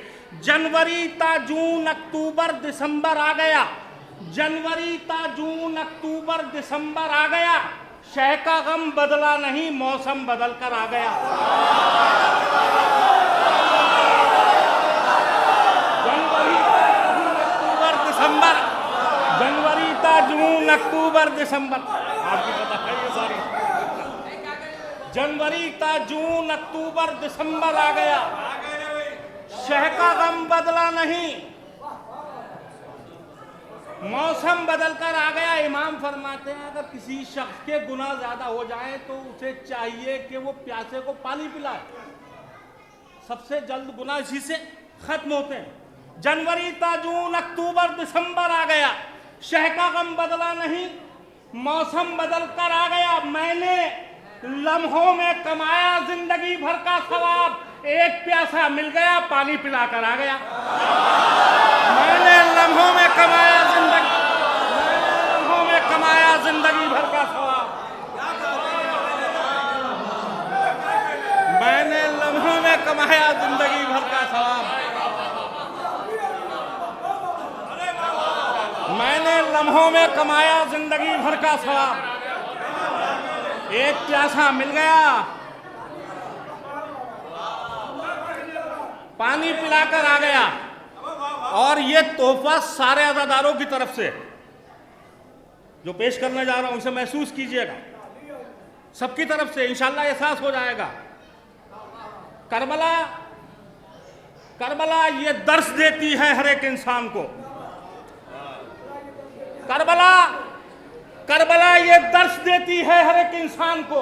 [SPEAKER 4] जनवरी ता जून अक्टूबर दिसंबर आ गया, जनवरी ता जून अक्टूबर दिसंबर आ गया, शह का गम बदला नहीं, मौसम बदल कर आ गया। जनवरी ता जून अक्टूबर दिसंबर, आपकी पता है ये सारी। जनवरी ता जून अक्टूबर दिसंबर आ गया, शह का गम बदला नहीं, मौसम बदल कर आ गया। इमाम फरमाते हैं अगर किसी शख्स के गुनाह ज्यादा हो जाए तो उसे चाहिए कि वो प्यासे को पानी पिलाए, सबसे जल्द गुनाह इसी से खत्म होते हैं। जनवरी ता जून अक्टूबर दिसंबर आ गया, शह का गम बदला नहीं, मौसम बदल कर आ गया, मैंने लम्हों में कमाया जिंदगी भर का सवाब, एक प्यासा मिल गया पानी पिला कर आ गया। मैंने लम्हों में कमाया जिंदगी भर का सवाब, मैंने लम्हों में कमाया जिंदगी भर का सवाब, मैंने लम्हों में कमाया जिंदगी भर का सवाब, एक प्यासा मिल गया पानी पिलाकर आ गया। और ये तोहफा सारे अज़ादारों की तरफ से जो पेश करने जा रहा हूं, उसे महसूस कीजिएगा, सबकी तरफ से इंशाअल्लाह एहसास हो जाएगा। करबला ये दर्श देती है हर एक इंसान को। करबला ये दर्श देती है हर एक इंसान को।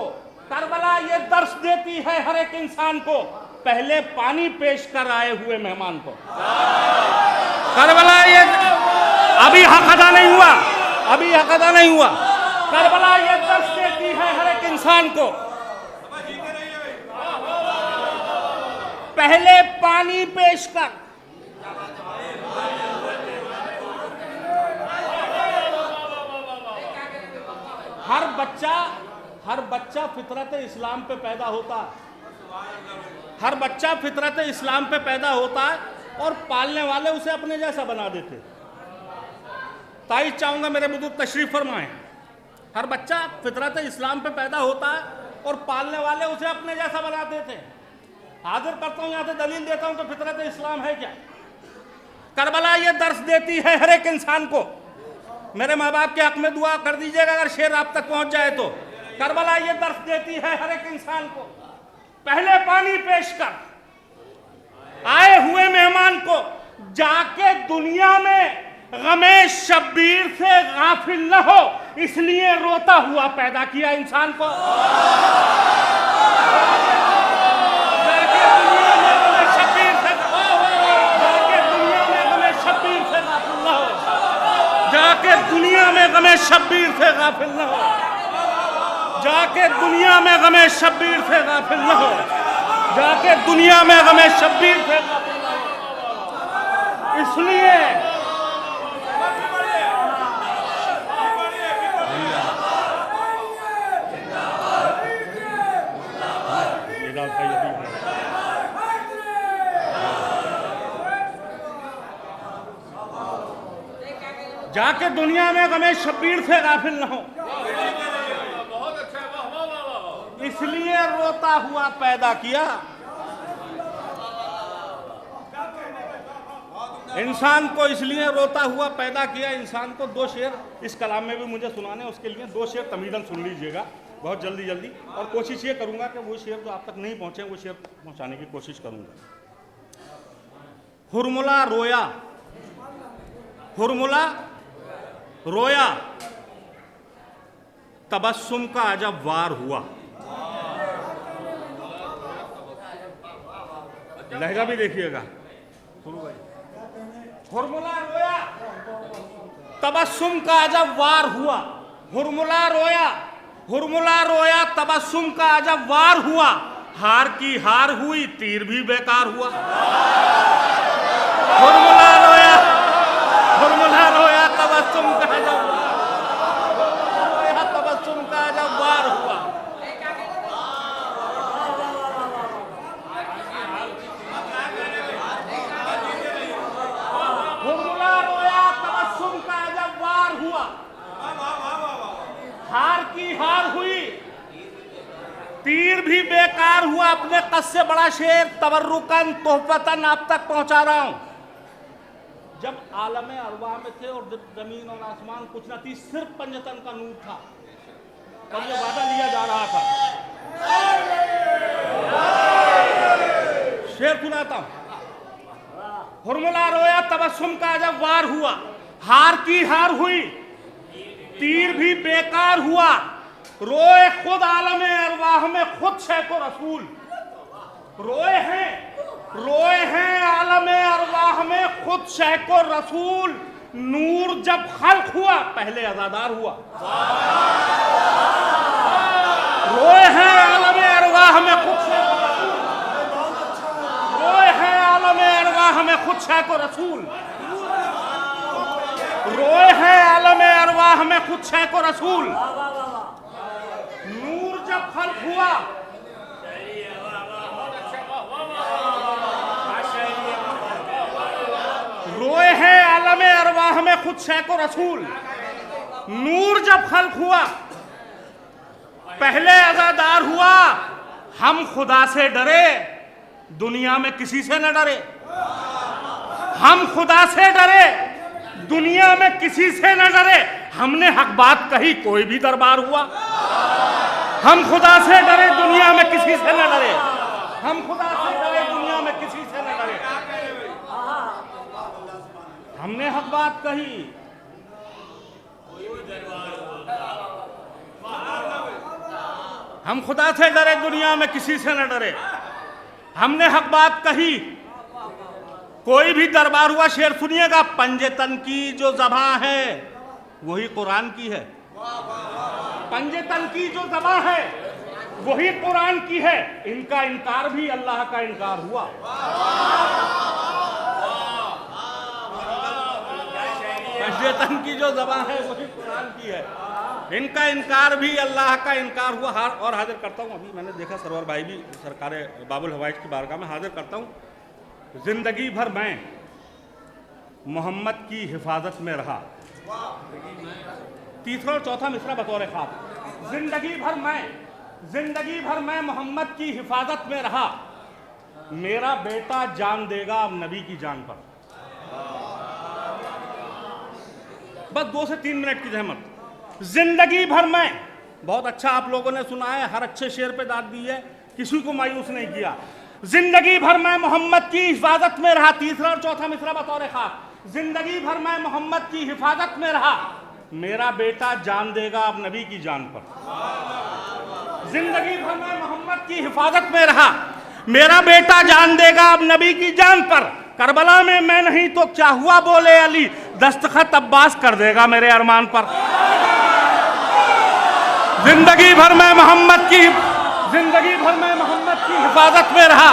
[SPEAKER 4] करबला ये दर्श देती है हर एक इंसान को, पहले पानी पेश कर आए हुए मेहमान को। करबला ये अभी हक अदा नहीं हुआ, अभी हक अदा नहीं हुआ। करबला ये दर्श देती है हर एक इंसान को, पहले पानी पेश कर। हर बच्चा फितरत इस्लाम पे पैदा होता है, हर बच्चा फितरत इस्लाम पे पैदा होता है और पालने वाले उसे अपने जैसा बना देते। ताई चाहूंगा मेरे बुजुर्ग तशरीफ फरमाएं। हर बच्चा फितरत इस्लाम पे पैदा होता है और पालने वाले उसे अपने जैसा बना देते हैं। हाजिर करता हूं, यहां से दलील देता हूं तो फितरत इस्लाम है क्या। करबला ये दर्श देती है हर एक इंसान को। मेरे माँ बाप के हक में दुआ कर दीजिएगा अगर शेर आप तक पहुंच जाए तो। करबला ये दर्श देती है हर एक इंसान को, पहले पानी पेश कर आए हुए मेहमान को, जाके दुनिया में गमे शब्बीर से गाफिल न हो, इसलिए रोता हुआ पैदा किया इंसान को। जाके दुनिया में गमे शब्बीर से गाफिल न हो, जाके दुनिया में गमे शब्बीर से गाफिल न हो, जाके दुनिया में गमे शब्बीर से गाफिल न हो, जाके दुनिया में गमे शब्बीर से गाफिल न हो। इसलिए जाके दुनिया में गमे शब्बीर से गाफिल न हो, इसलिए रोता हुआ पैदा किया। इंसान को इसलिए रोता हुआ पैदा किया। इंसान को दो शेर इस कलाम में भी मुझे सुनाने, उसके लिए दो शेर तमीदन सुन लीजिएगा बहुत जल्दी जल्दी, और कोशिश ये करूंगा कि वो शेर जो आप तक नहीं पहुंचे वो शेर पहुंचाने की कोशिश करूंगा। हुरमुला रोया, हुरमुला रोया, तबस्सुम का अजब वार हुआ। लहजा भी देखिएगा। हुरमुला रोया, तबस्सुम का अजब वार हुआ। हुरमुला रोया, हुरमुला रोया, तबस्सुम का अजब वार हुआ। हार की हार हुई, तीर भी बेकार हुआ। हुरमुला रोया, हुरमुला रोया, तबस्सुम का अजब रोया, तबस्सुम का अजब वार हुआ। हुरमुला रोया, तबस्सुम का अजब वार हुआ। हार की हार हुई, तीर भी बेकार हुआ। अपने कद से बड़ा शेर तबर्रुकन तोहफतन आप तक पहुंचा रहा हूं। जब आलमे अरवाह में थे और जमीन और आसमान कुछ न थी, सिर्फ पंजतन का नूर था और ये वादा लिया जा रहा था। शेर सुनाता हूं। हुरमुला रोया, तबस्सुम का अजब वार हुआ। हार की हार हुई, तीर भी बेकार हुआ। रोए खुद आलमे अरवाह में खुद शेखो रसूल। रोए हैं आलमे अरवाह में खुद शेखो रसूल। नूर जब खल्क हुआ पहले अज़ादार हुआ। रोए हैं आलम अरवाह में खुद से, रोए हैं आलम अरवाह में खुद से को रसूल, रोए हैं आलम अरवाह में खुद से को रसूल। नूर जब खल्क हुआ रोए हैं आलम अरवाह में खुद से को रसूल। नूर जब खल्क हुआ पहले अज़ादार हुआ। हम खुदा से डरे दुनिया में किसी से न डरे, हम खुदा से डरे दुनिया में किसी से न डरे। हमने हक बात कही कोई भी दरबार हुआ। हम खुदा से डरे दुनिया में किसी से न डरे, हम खुदा से डरे दुनिया में किसी से न डरे। हमने हक बात कही, हम खुदा से डरे दुनिया में किसी से न डरे। हमने हक बात कही कोई भी दरबार हुआ। शेर सुनिएगा, पंजतन की जो ज़बां है वही कुरान की है। पंजतन की जो ज़बां है वही कुरान की है। इनका इनकार भी अल्लाह का इनकार हुआ। पंजतन की जो ज़बां है वही कुरान की है, इनका इनकार भी अल्लाह का इनकार हुआ। और हाजिर करता हूँ, अभी मैंने देखा सरवर भाई भी सरकार बाबुल हवाइज की बारगाह में हाजिर करता हूँ। जिंदगी भर मैं मोहम्मद की हिफाजत में रहा। तीसरा और चौथा मिसरा बतौर खास। जिंदगी भर मैं मोहम्मद की हिफाजत में रहा। मेरा बेटा जान देगा अब नबी की जान पर। बस 2 से 3 मिनट की जहमत। जिंदगी भर मैं, बहुत अच्छा आप लोगों ने सुना है, हर अच्छे शेर पे दाद दी है, किसी को मायूस नहीं किया। जिंदगी भर मैं मोहम्मद की हिफाजत में रहा। तीसरा और चौथा मिसरा बतौर खास। जिंदगी भर मैं मोहम्मद की हिफाजत में रहा। मेरा बेटा जान देगा अब नबी की जान पर। जिंदगी भर मैं मोहम्मद की हिफाजत में रहा। मेरा बेटा जान देगा अब नबी की जान पर। करबला में मैं नहीं तो क्या हुआ बोले अली, दस्तखत अब्बास कर देगा मेरे अरमान पर। जिंदगी भर मैं मोहम्मद की हिफाजत में रहा।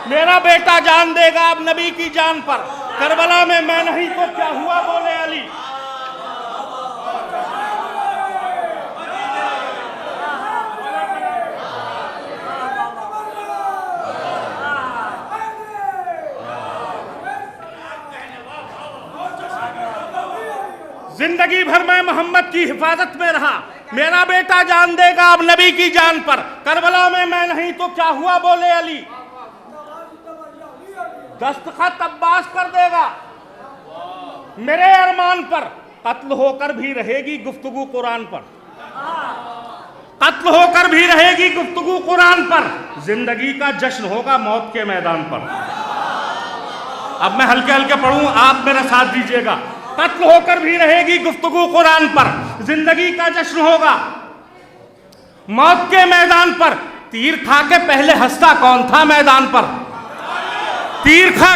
[SPEAKER 4] मेरा बेटा जान देगा अब नबी की जान पर। करबला में मैं नहीं तो क्या हुआ बोले अली। जिंदगी भर मैं मोहम्मद की हिफाजत में रहा। मेरा बेटा जान देगा अब नबी की जान पर। करबला में मैं नहीं तो क्या हुआ बोले अली, दस्तखत अब्बास कर देगा मेरे अरमान पर। कत्ल होकर भी रहेगी गुफ्तगू कुरान पर। कत्ल होकर भी रहेगी गुफ्तगू कुरान पर। जिंदगी का जश्न होगा मौत के मैदान पर। अब मैं हल्के हल्के पढ़ूं, आप मेरा साथ दीजिएगा। कत्ल होकर भी रहेगी गुफ्तगू कुरान पर। जिंदगी का जश्न होगा मौत के मैदान पर। तीर खा के पहले हंसता कौन था मैदान पर। तीर खा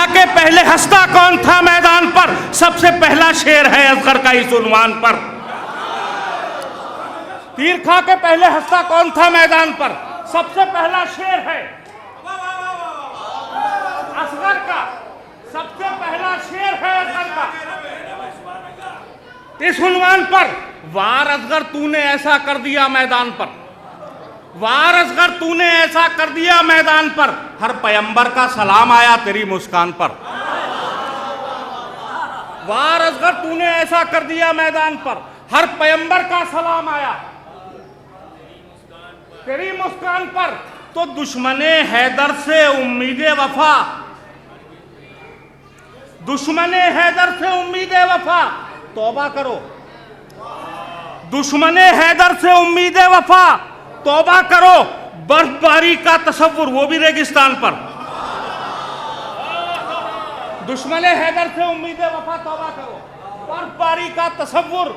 [SPEAKER 4] के पहले हंसता कौन था मैदान पर। सबसे पहला शेर है असगर का इस उन्वान पर। तीर खा के पहले हंसता कौन था मैदान पर। सबसे पहला शेर है असगर का। सबसे पहला शेर है असगर का इस उन्वान पर। वार असगर तूने ऐसा कर दिया मैदान पर। वार असगर तूने ऐसा कर दिया मैदान पर। हर पैगंबर का सलाम आया तेरी मुस्कान पर। वार असगर तूने ऐसा कर दिया मैदान पर। हर पैगंबर का सलाम आया तेरी मुस्कान पर। तो दुश्मने हैदर से उम्मीदे वफा, दुश्मने हैदर से उम्मीदे वफा तौबा करो। दुश्मने हैदर से उम्मीदे वफा तौबा करो। बर्फबारी का तसव्वुर वो भी रेगिस्तान पर। दुश्मने हैदर से उम्मीदे वफा तौबा करो। बर्फबारी का तसव्वुर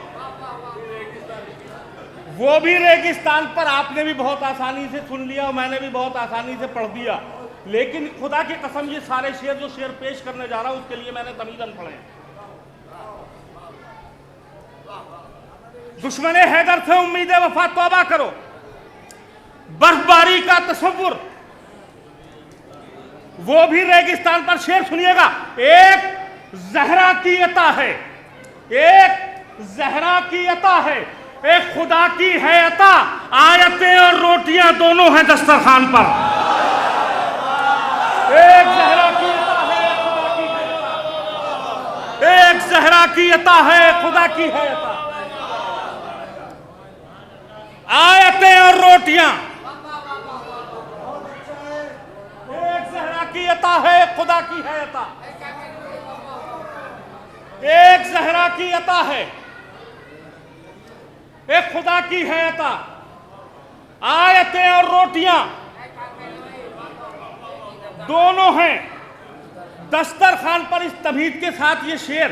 [SPEAKER 4] वो भी रेगिस्तान पर। आपने भी बहुत आसानी से सुन लिया और मैंने भी बहुत आसानी से पढ़ दिया। लेकिन खुदा की कसम ये सारे शेर जो शेर पेश करने जा रहा हूं उसके लिए मैंने तमीज़न पढ़े हैं। दुश्मन हैदर से उम्मीद वफा तौबा करो, बर्फबारी का तसव्वुर, वो भी रेगिस्तान पर। शेर सुनिएगा। एक जहरा की अता है, एक जहरा की अता है, एक खुदा की है अता, आयतें और रोटियां दोनों हैं दस्तरखान पर। एक जहरा की अता है, खुदा की है अता, एक जहरा की अता है, खुदा की है अता, आयतें और रोटियां। एक जहरा की अता है, खुदा की है अता, एक जहरा की अता है, एक खुदा की है अता, आयतें और रोटियां दोनों हैं दस्तरखान पर। इस तमीद के साथ ये शेर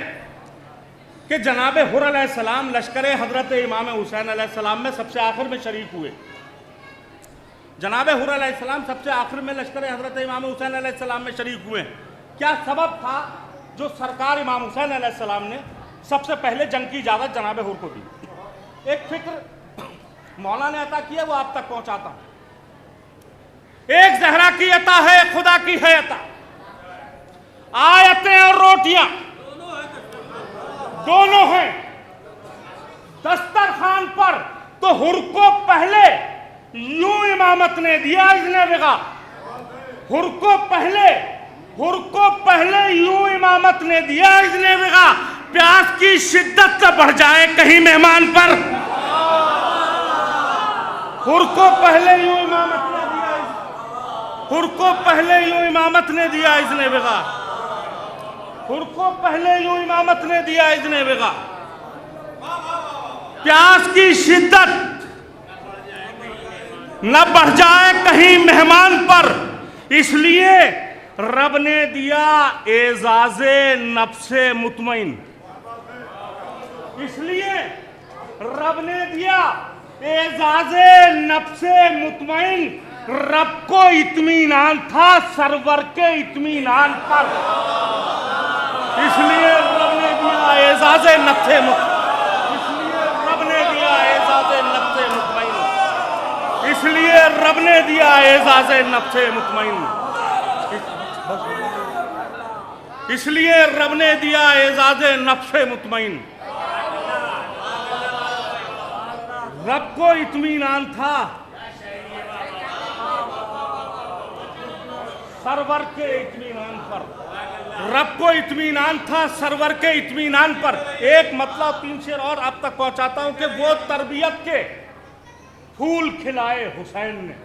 [SPEAKER 4] कि जनाब हुर अलैहिस्सलाम लश्कर हजरत इमाम हुसैन अलैहिस्सलाम में सबसे आखिर में शरीक हुए। जनाब हुर अलैहिस्सलाम सबसे आखिर में लश्कर हजरत इमाम हुसैन अलैहिस्सलाम में शरीक हुए। क्या सबब था जो सरकार इमाम हुसैन अलैहिस्सलाम ने सबसे पहले जंग की इजाज़त जनाब हुर को दी? एक फिक्र मौला ने अता किया, वो आप तक पहुंचाता हूं। एक जहरा की अता है, खुदा की है अता, आयतें और रोटियां दोनों हैं दस्तरखान पर। तो हुर को पहले यूं इमामत ने दिया इज़्ने विगा, हुर को पहले यूं इमामत ने दिया इज़्ने विगा। प्यास की शिद्दत न बढ़ जाए कहीं मेहमान पर, हुर को पहले यूं इमामत ने दिया, हुर को पहले यूं इमामत ने दिया इज़्ने विगा, हुर को पहले यूं इमामत ने दिया इज़्ने विगा। प्यास की शिद्दत न बढ़ जाए कहीं मेहमान पर, इसलिए रब ने दिया एजाज़े नफ्से मुतमईन, इसलिए रब ने दिया एजाज़े नफ्से मुतमईन। रब को इत्मीनान था सरवर के इत्मीनान पर, इसलिए रब ने दिया एजाज़े नफ्से मुतमईन, इसलिए रब ने दिया एजाज़े नफ्से मुतमईन, इसलिए रब ने दिया एजाज़े नफ्से मुतमईन, इसलिए रब ने दिया एजाज़े नफ्से मुतमईन। रब को इत्मीनान था सरवर के इत्मीनान पर, रब को इत्मीनान था सरवर के इत्मीनान पर। एक मतलब 3 शेर और आप तक पहुंचाता हूं कि वो तरबियत के फूल खिलाए हुसैन ने,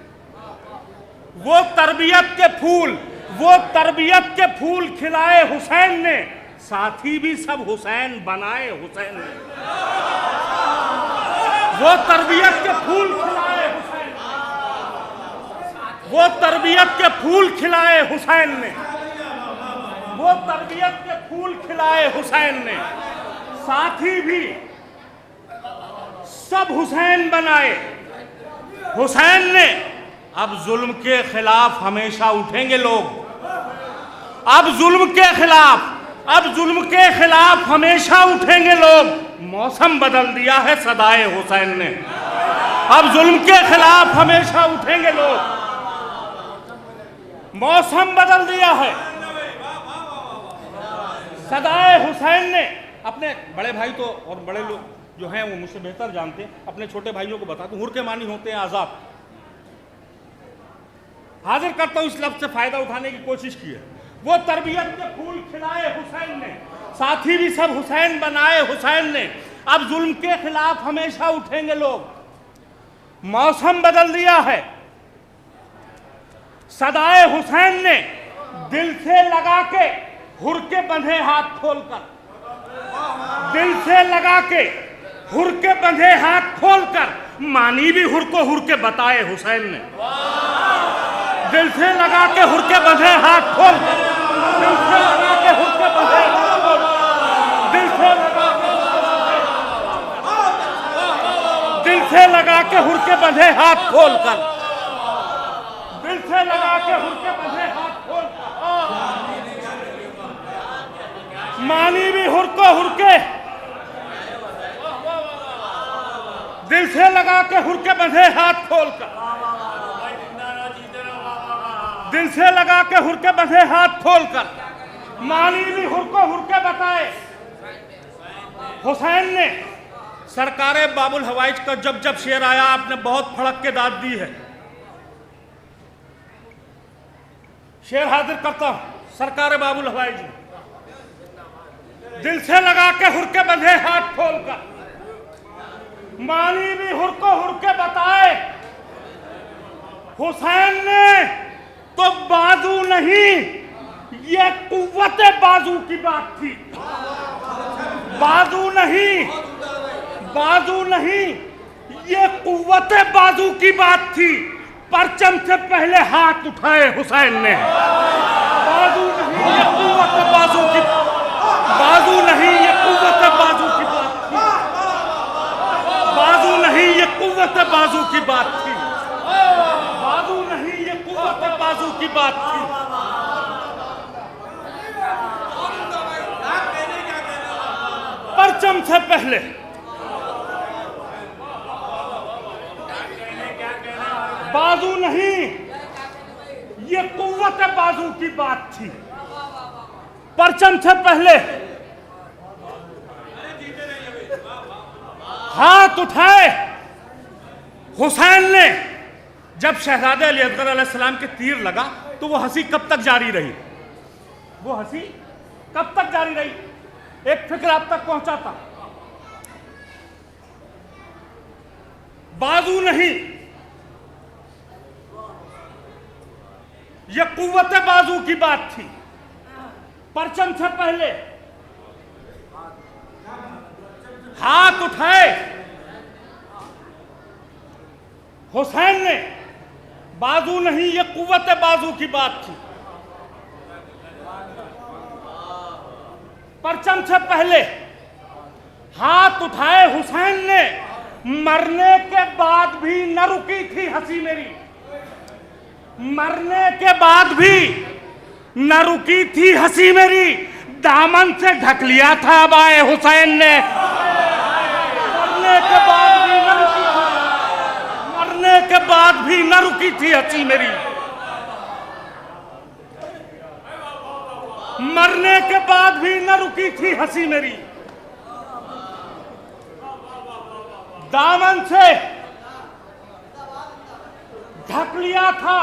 [SPEAKER 4] वो तरबियत के फूल, वो तरबियत के फूल खिलाए हुसैन ने, साथी भी सब हुसैन बनाए हुसैन ने। वो तरबियत के फूल खिलाए हुसैन, वो तरबियत के फूल खिलाए हुसैन ने, वो तरबियत के फूल खिलाए हुसैन ने, साथी भी सब हुसैन बनाए हुसैन ने। अब जुल्म के खिलाफ हमेशा उठेंगे लोग, अब जुल्म के खिलाफ, अब जुल्म के खिलाफ हमेशा उठेंगे लोग। मौसम बदल दिया है सदाए हुसैन ने, अब जुल्म के खिलाफ हमेशा उठेंगे लोग। मौसम बदल दिया है सदाए हुसैन ने। अपने बड़े भाई तो और बड़े लोग जो हैं वो मुझसे बेहतर जानते हैं, अपने छोटे भाइयों को बताता हूं, हुर के मानी होते हैं आजाद। हाजिर करता हूं, इस लफ्ज से फायदा उठाने की कोशिश की है। वो तरबियत के फूल खिलाए हुसैन ने, साथी भी सब हुसैन बनाए हुसैन ने। अब जुल्म के खिलाफ हमेशा उठेंगे लोग। मौसम बदल दिया है सदाए हुसैन ने, दिल से लगा के हुर के बंधे हाथ खोलकर, दिल से लगा के हुर के बंधे हाथ खोलकर, मानी भी हुर को हुर के बताए हुसैन ने। दिल से लगा के हुर के बंधे हाथ खोलकर, दिल से लगा के हुर के बंधे हाथ खोलकर, दिल से लगा के, दिल से लगा के हुर के बंधे हाथ खोलकर, दिल दिल से लगा के हुरके बंधे हाथ खोल मानी भी हुरको हुरके दिल से लगा के हुरके बंधे हाथ खोल कर दिल से लगा के हुरके बंधे हाथ खोल कर मानी भी हुरको हुरके बताए। हुसैन ने सरकारे बाबुल हवाइज का जब जब शेर आया आपने बहुत फड़क के दाद दी है। शेर हाजिर करता हूं सरकारे बाबुल हवाइज दिल से लगा के हुरके बंधे हाथ खोल कर मानी भी हुरको हुरके बताए। हुसैन ने तो बाजू नहीं ये कुव्वत बाजू की बात थी। बाजू नहीं ये कुव्वत बाजू की बात थी। परचम से पहले हाथ उठाए हुसैन ने। बाजू नहीं ये कुव्वत बाजू की बाजू नहीं ये कुव्वत बाजू की बात थी। बाजू नहीं ये कुव्वत बाजू की बात थी। बाजू नहीं ये कुव्वत बाजू की बात थी। परचम से पहले बाजू नहीं ये कुव्वत बाजू की बात थी। परचम से पहले हाथ उठाए हुसैन ने। जब शहजादे अली असगर अलैहिस्सलाम के तीर लगा तो वो हंसी कब तक जारी रही? वो हंसी कब तक जारी रही? एक फिक्र आप तक पहुंचाता। बाजू नहीं ये कुव्वत बाजू की बात थी। परचम से पहले हाथ उठाए हुसैन ने। बाजू नहीं ये कुव्वत बाजू की बात थी। परचम से पहले हाथ उठाए हुसैन ने। मरने के बाद भी न रुकी थी हंसी मेरी। मरने के बाद भी न रुकी थी हंसी मेरी। दामन से ढक लिया था अबाए हुसैन ने। मरने के बाद भी न रुकी थी। मरने के बाद भी न रुकी थी हंसी मेरी। मरने के बाद भी न रुकी थी हंसी मेरी। दामन से ढक लिया था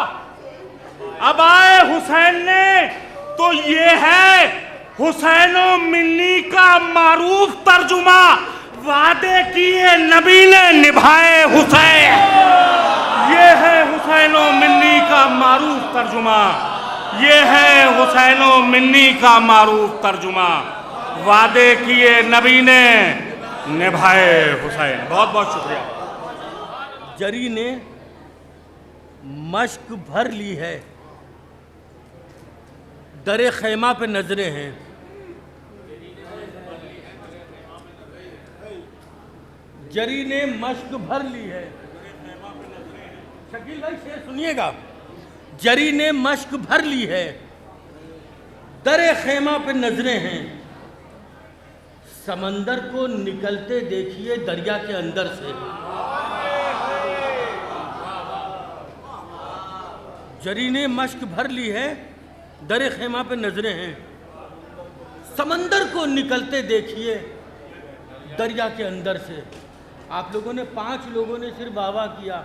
[SPEAKER 4] अबाए हुसैन ने। तो ये है हुसैनो मिन्नी का मारूफ तर्जुमा। वादे किए नबी ने निभाए हुसैन। ये है हुसैनो मिन्नी का मारूफ तर्जुमा। ये है हुसैनो मिन्नी का मारूफ तर्जुमा। वादे किए नबी ने निभाए हुसैन। बहुत बहुत शुक्रिया।
[SPEAKER 5] जरी ने मश्क भर ली है, दरे खैमा पे नजरें हैं। जरी ने मश्क भर ली है। शकील भाई शेर सुनिएगा। जरी ने मश्क भर ली है, दरे खैमा पे नजरें हैं। समंदर को निकलते देखिए दरिया के अंदर से। जरी ने मश्क भर ली है, दरे खैमा पे नजरें हैं। समंदर को निकलते देखिए दरिया के अंदर से। आप लोगों ने 5 लोगों ने सिर्फ वाह किया।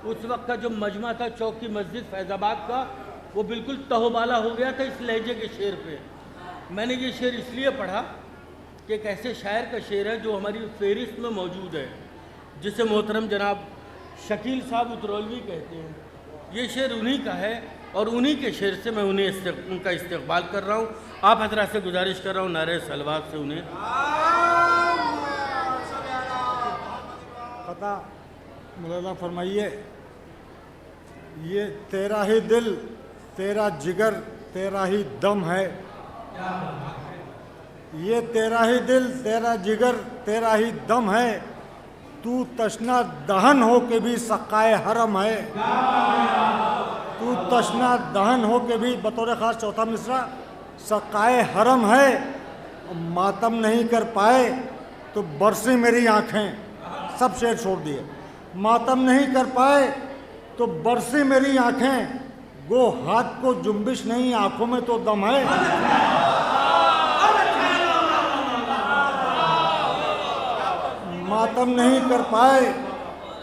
[SPEAKER 5] उस वक्त का जो मजमा था चौक की मस्जिद फैज़ाबाद का, वो बिल्कुल तहोबाला हो गया था इस लहजे के शेर पे। मैंने ये शेर इसलिए पढ़ा कि एक ऐसे शायर का शेर है जो हमारी फेहरिस्त में मौजूद है, जिसे मोहतरम जनाब शकील साहब उतरौलवी कहते हैं। ये शेर उन्हीं का है और उन्हीं के शेर से मैं उनका इस्तकबाल कर रहा हूँ। आप हजरात से गुजारिश कर रहा हूँ नारे सलवात से उन्हें
[SPEAKER 2] पता मौलाना फरमाइए। ये तेरा ही दिल तेरा जिगर तेरा ही दम है। ये तेरा ही दिल तेरा जिगर तेरा ही दम है। तू तशना दहन हो के भी सकाए हरम है। तू तू तशना दहन हो के भी बतौर ख़ास चौथा मिसरा सकाए हरम है, मातम नहीं कर पाए तो बरसी मेरी आँखें। सब शेर छोड़ दिए। मातम नहीं कर पाए तो बरसी मेरी आँखें, गो हाथ को जुम्बिश नहीं आँखों में तो दम है। मातम नहीं कर पाए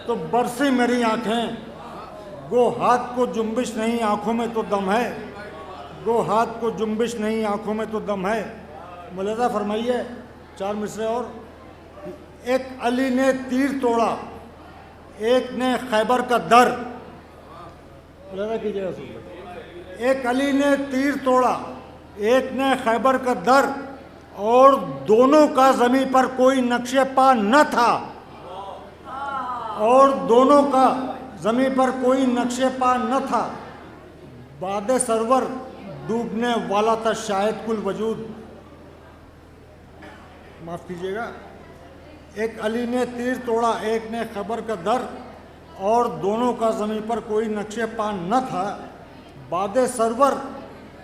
[SPEAKER 2] तो बरसी मेरी आँखें, गो हाथ को जुम्बिश नहीं आँखों में तो दम है। गो हाथ को जुम्बिश नहीं आँखों में तो दम है। मुलाजा फरमाइए 4 मिसरे और। एक अली ने तीर तोड़ा, एक ने खैबर का दर। मुलाजा कीजिएगा सुन। एक अली ने तीर तोड़ा, एक ने खैबर का दर, और दोनों का ज़मीं पर कोई नक्शे पा न था। और दोनों का ज़मीं पर कोई नक्शे पा न था। बादे सरवर डूबने वाला था शायद कुल वजूद। माफ़ कीजिएगा। एक अली ने तीर तोड़ा, एक ने खबर का दर, और दोनों का ज़मीं पर कोई नक्शे पा न था। बादे सरवर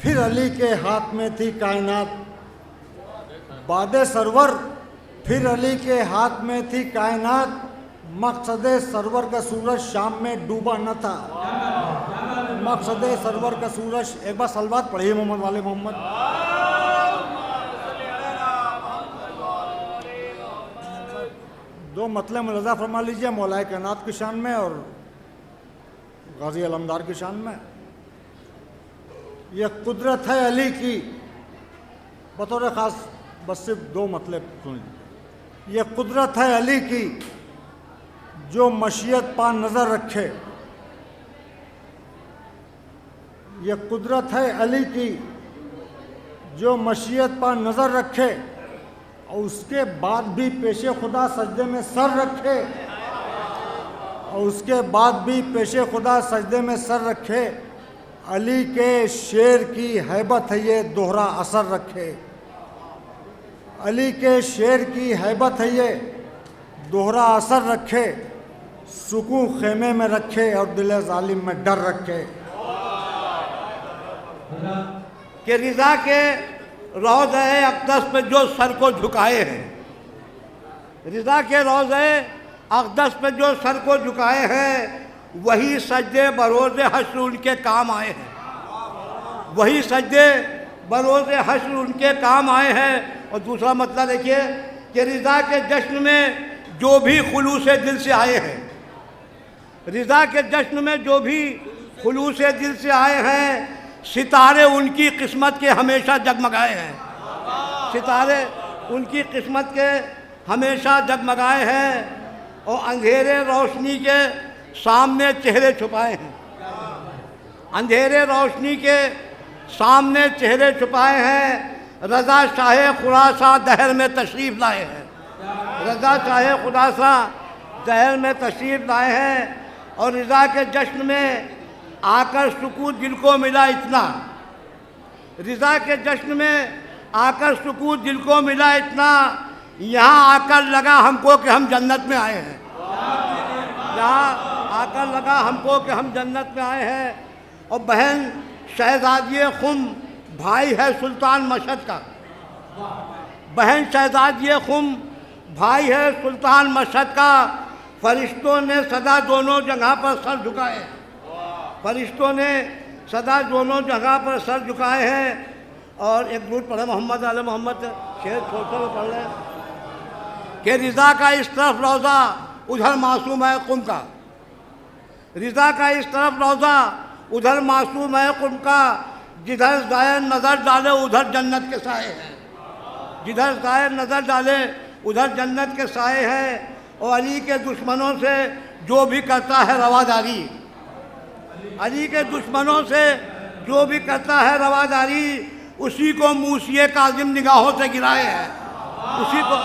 [SPEAKER 2] फिर अली के हाथ में थी कायनात। बादे सरवर फिर अली के हाथ में थी कायनात। मकसदे सरवर का सूरज शाम में डूबा न था। मकसदे सरवर का सूरज। एक बार सलवात पढ़िए मोहम्मद वाले मोहम्मद। दो मतलब मुलाजा फरमा लीजिए मौलाए कायनात की शान में और गाजी अलमदार की शान में। यह कुदरत है अली की, बतौर ख़ास बस सिर्फ 2 मतलब सुनिए। यह कुदरत है अली की जो मशीयत पा नज़र रखे। यह कुदरत है अली की जो मशीयत पा नज़र रखे, और उसके बाद भी पेशे खुदा सजदे में सर रखे। और उसके बाद भी पेशे खुदा सजदे में सर रखे। अली के शेर की हैबत है ये दोहरा असर रखे। अली के शेर की हैबत है ये दोहरा असर रखे। सुकून खेमे में रखे और दिल जालिम में डर रखे।
[SPEAKER 6] कि रिज़ा के रोज़े अक़दस पे जो सर को झुकाए हैं, रिज़ा के रोज़े अक़दस पे जो सर को झुकाए हैं, वही सजदे बरोज़े हश्र उनके काम आए हैं। वही सजदे बरोज़े हश्र उनके काम आए हैं। और दूसरा मतलब देखिए कि रिज़ा के जश्न में जो भी खुलूस दिल से आए हैं, रिज़ा के जश्न में जो भी खुलूस दिल से आए हैं, सितारे उनकी किस्मत के हमेशा जगमगाए हैं। सितारे उनकी किस्मत के हमेशा जगमगाए हैं। और अंधेरे रोशनी के सामने चेहरे छुपाए हैं। अंधेरे रोशनी के सामने चेहरे छुपाए हैं। रज़ा शाह खुरासा दहर में तशरीफ़ लाए हैं। रज़ा शाह खुरासा दहर में तशरीफ़ लाए हैं। और रिज़ा के जश्न में आकर सुकून दिल को मिला इतना। रिज़ा के जश्न में आकर सुकून दिल को मिला इतना। यहाँ आकर लगा हमको कि हम जन्नत में आए हैं। यहाँ आकर लगा हमको कि हम जन्नत में आए हैं। और बहन शहज़ादी खुम भाई है सुल्तान मशहद का। बहन शहज़ादी खुम भाई है सुल्तान मशहद का। फरिश्तों ने सदा दोनों जगह पर सर झुकाए। फरिश्तों ने सदा दोनों जगह पर सर झुकाए हैं। और एक दूर पढ़े मोहम्मद आले मोहम्मद शेर छोटे में पढ़ लें कि रिज़ा का इस तरफ रोज़ा उधर मासूम है कुम का। रिज़ा का इस तरफ रोज़ा उधर मासूम है कुम का। जिधर ज़ाहिर नज़र डाले उधर जन्नत के साए हैं। जिधर ज़ाहिर नज़र डाले उधर जन्नत के साए हैं। और अली के दुश्मनों से जो भी करता है रवादारी, अली के दुश्मनों से जो भी करता है रवादारी, उसी को मूसिए काजिम निगाहों से गिराए हैं। उसी को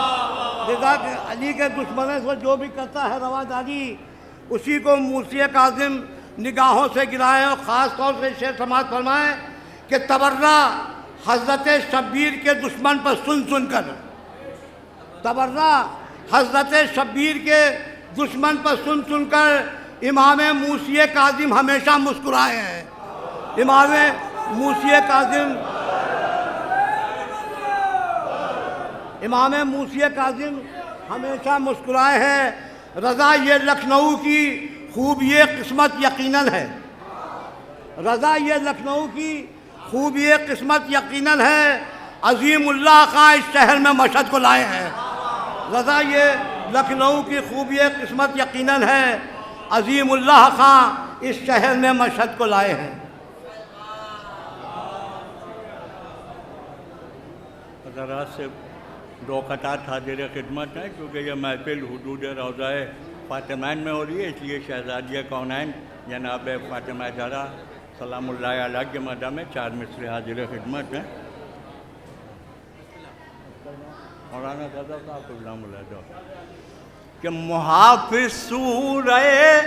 [SPEAKER 6] अली के दुश्मनों से जो भी करता है रवादारी, उसी को मूसिए काजिम निगाहों से गिराए। और ख़ास तौर से शेर समाज फरमाए कि तबर्रा हज़रत शब्बीर के दुश्मन पर सुन सुनकर, तबर्रा हज़रत शब्बीर के दुश्मन पर सुन सुनकर इमाम मूसिए काजिम हमेशा मुस्कुराए हैं। इमाम मूसी काज़िम हमेशा मुस्कुराए हैं। रज़ा ये लखनऊ की खूब ये किस्मत यकीनन है। रज़ा ये लखनऊ की खूब ये किस्मत यकीनन है। अज़ीमुल्लाह खां इस शहर में मशहद को लाए हैं। रज़ा ये लखनऊ की खूब ये किस्मत यकीनन है। अज़ीमुल्लाह खां इस शहर में मशहद को लाए हैं।
[SPEAKER 7] ज़रा से दो क़तात हाज़िर खिदमत है, क्योंकि यह महफिल हुदूद रोज़ा फ़ातिमैन में हो रही है, इसलिए शहज़ादिया कौनैन जनाब फ़ातिमा ज़हरा सलामुल्लाह अलैहा के मदा में 4 मिसरे हाज़िर खिदमत हैं। मौलाना दादा साहब कि मुहाफ़िज़ सूरे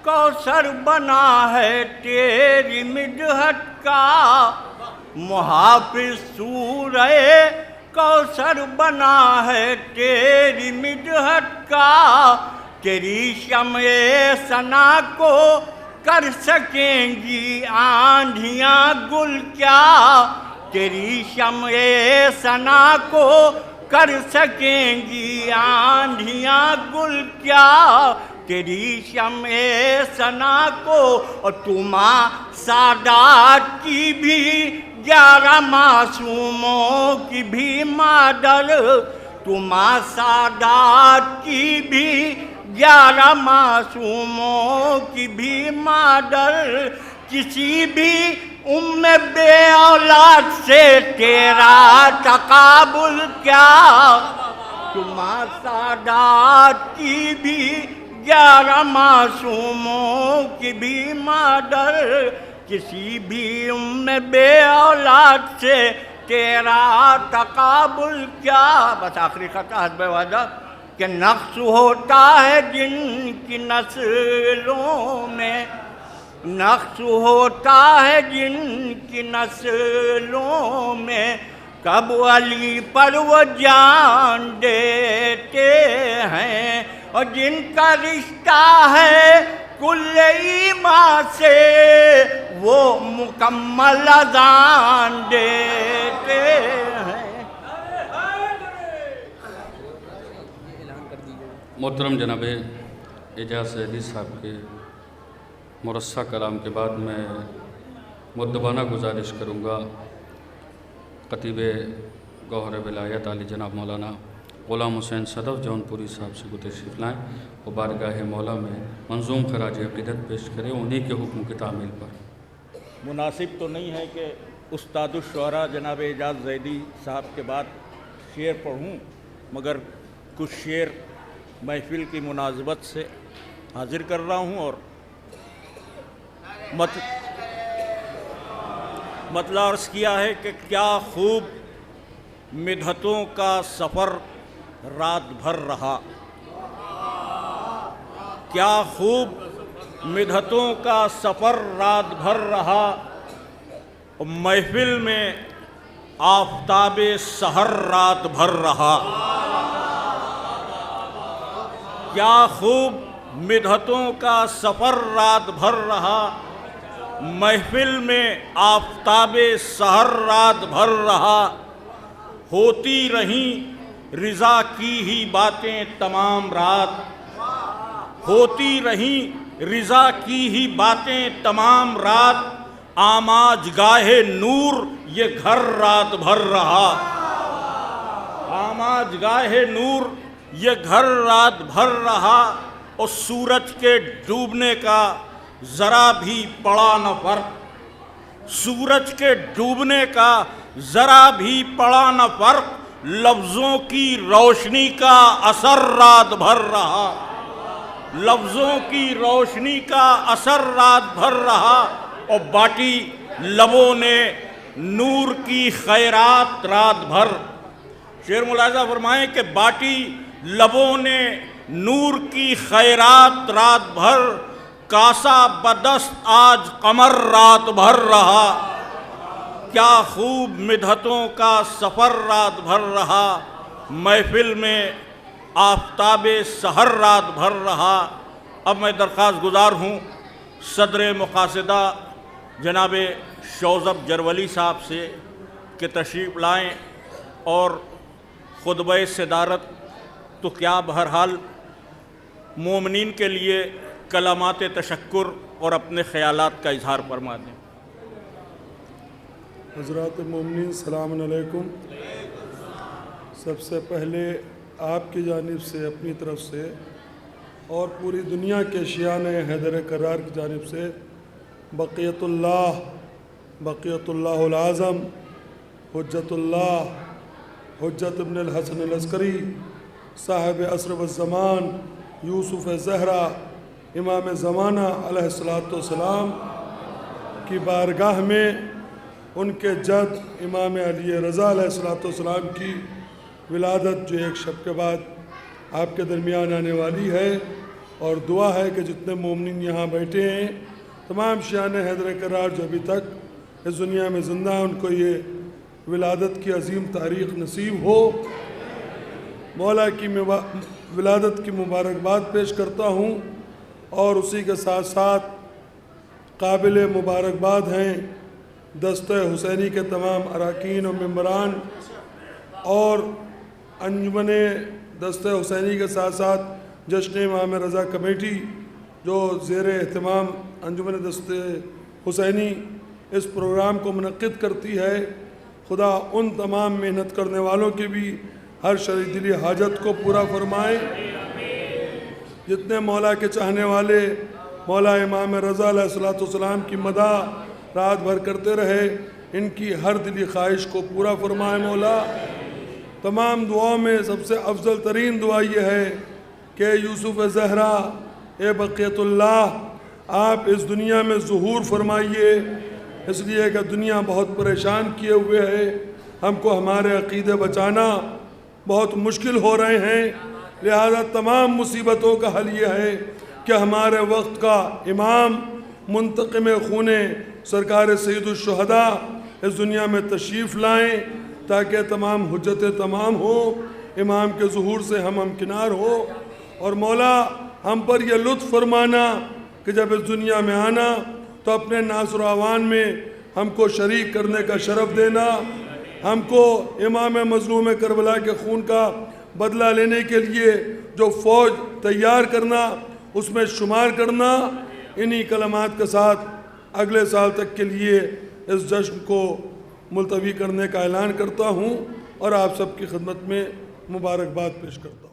[SPEAKER 7] कौसर बना है तेरी मिदहत का। मुहाफ़िज़ सूरे कौसर बना है तेरी मिदहत का। तेरी शम्ए सना को कर सकेंगी आंधियाँ गुल क्या। तेरी शम्ए सना को कर सकेंगी आंधियाँ गुल क्या। तेरी शम्ए सना को और तुमा सादात की भी 11 मासूमों की भी मादर। तुमा सादात की भी 11 मासूमों की भी मादर। किसी भी उम्मे बे औलाद से तेरा तकाबुल क्या। तुमा सादात की भी 11 मासूमों की भी मादर। किसी भी उम्मे बे औलाद से तेरा तकाबुल क्या। बस आखिरी खता हस्बे वादा कि नक्श होता है जिनकी नस्लों में। नक्श होता है जिनकी नस्लों में। कब अली पर वो जान देते हैं और जिनका रिश्ता है कुल ईमान से वो मुकम्मल अज़ान देते हैं।
[SPEAKER 8] मोहतरम जनाब एजाज़ अली साहब के मुरस्सा कलाम के बाद मैं मुद्दबाना गुजारिश करूँगा खतीब गौहर विलायत आली जनाब मौलाना ग़ुलाम हुसैन सदफ़ जौनपुरी साहब से को तशरीफ़ लाएँ और बारगाह मौला में मंजूम खराज अक़ीदत पेश करें उन्हीं के हुक्म की तामील पर।
[SPEAKER 4] मुनासिब तो नहीं है कि उस्तादुश्शुअरा जनाब एजाज़ ज़ैदी साहब के बाद शेर पढ़ूँ, मगर कुछ शेर महफिल की मुनासबत से हाजिर कर रहा हूँ। और मतलब अर्ज़ किया है कि क्या खूब मिदहतों का सफ़र रात भर रहा। क्या खूब मिदहतों का सफ़र रात भर रहा। और महफिल में आफ़ताबे सहर रात भर रहा। क्या खूब मिदहतों का सफ़र रात भर रहा। महफिल में आफ़ताबे सहर रात भर रहा। होती रहीं रिज़ा की ही बातें तमाम रात। होती रहीं रिज़ा की ही बातें तमाम रात। आमाज गाहे नूर ये घर रात भर रहा। आमाज गाहे नूर ये घर रात भर रहा। और सूरज के डूबने का ज़रा भी पड़ा न फ़र्क। सूरज के डूबने का ज़रा भी पड़ा न फ़र्क। लफ्ज़ों की रोशनी का असर रात भर रहा। लफ्ज़ों की रोशनी का असर रात भर रहा। और बाटी लबों ने नूर की खैरात रात भर। शेर मुलाज़ा फरमाएं कि बाटी लबों ने नूर की खैरात रात भर। कासा बदस्त आज कमर रात भर रहा। क्या खूब मिदहतों का सफ़र रात भर रहा। महफिल में आफ़ताबे सहर रात भर रहा। अब मैं दरख्वास्त गुजार हूँ सदर मुक़ासिदा
[SPEAKER 9] जनाब शौज़ब जरवली साहब से कि तशरीफ़ लाएँ और खुतबे सदारत तो क्या बहरहाल मोमिनीन के लिए कलामात तशक्कुर और अपने ख़यालात का इजहार फरमा दें।
[SPEAKER 10] हज़रात मोमिनीन सलाम अलैकुम। सबसे पहले आपकी जानिब से, अपनी तरफ से और पूरी दुनिया के शियान हैदर करार की जानिब से बक़ियतुल्लाहुल आज़म हुज्जतुल्लाह हुज्जत इब्न अल हसन अल अस्करी साहिब असर व ज़मान यूसुफ़ ज़हरा इमाम ज़माना अलैहिस्सलातु वस्सलाम की बारगाह में उनके जद इमाम अली रज़ा अलैहिस्सलातु वस्सलाम की विलादत जो एक शब के बाद आपके दरमियान आने वाली है, और दुआ है कि जितने मोमिनीन यहाँ बैठे हैं, तमाम शियान हैदर करार जो अभी तक इस दुनिया में ज़िंदा हैं, उनको ये विलादत की अजीम तारीख़ नसीब हो। मौला की विलादत की मुबारकबाद पेश करता हूँ और उसी के साथ साथ काबिल मुबारकबाद हैं दस्ते हुसैनी के तमाम अरकान और मेंबरान और अंजुमन दस्ते हुसैनी के साथ साथ जश्न इमाम रज़ा कमेटी जो ज़ेर एहतमाम अंजुमन दस्ते हुसैनी इस प्रोग्राम को मुनक़्क़िद करती है। खुदा उन तमाम मेहनत करने वालों की भी हर शरीक दिली हाजत को पूरा फरमाए। जितने मौला के चाहने वाले मौला इमाम रज़ा अलैहिस्सलातु वस्सलाम की मदा रात भर करते रहे, इनकी हर दिली ख्वाहिश को पूरा फरमाए मौला। तमाम दुआओं में सबसे अफजल तरीन दुआ ये है कि यूसुफ़ ज़हरा ए बक़ियतुल्लाह आप इस दुनिया में ज़ुहूर फरमाइए, इसलिए कि दुनिया बहुत परेशान किए हुए है, हमको हमारे अक़ीदे बचाना बहुत मुश्किल हो रहे हैं। लिहाजा तमाम मुसीबतों का हल ये है कि हमारे वक्त का इमाम मुंतक़िम खूने सरकार सैयदुश शुहदा इस दुनिया में तशरीफ़ लाएँ ताकि तमाम हुज्जतें तमाम हो, इमाम के ज़ुहूर से हम हमकिनार हो। और मौला हम पर यह लुत्फ़ फरमाना कि जब इस दुनिया में आना तो अपने नासर आवान में हमको शरीक करने का शरफ़ देना, हमको इमाम मज़लूम करबला के खून का बदला लेने के लिए जो फ़ौज तैयार करना, उसमें शुमार करना। इन्हीं कलमात के साथ अगले साल तक के लिए इस जश्न को मुलतवी करने का ऐलान करता हूँ और आप सबकी खिदमत में मुबारकबाद पेश करता हूँ।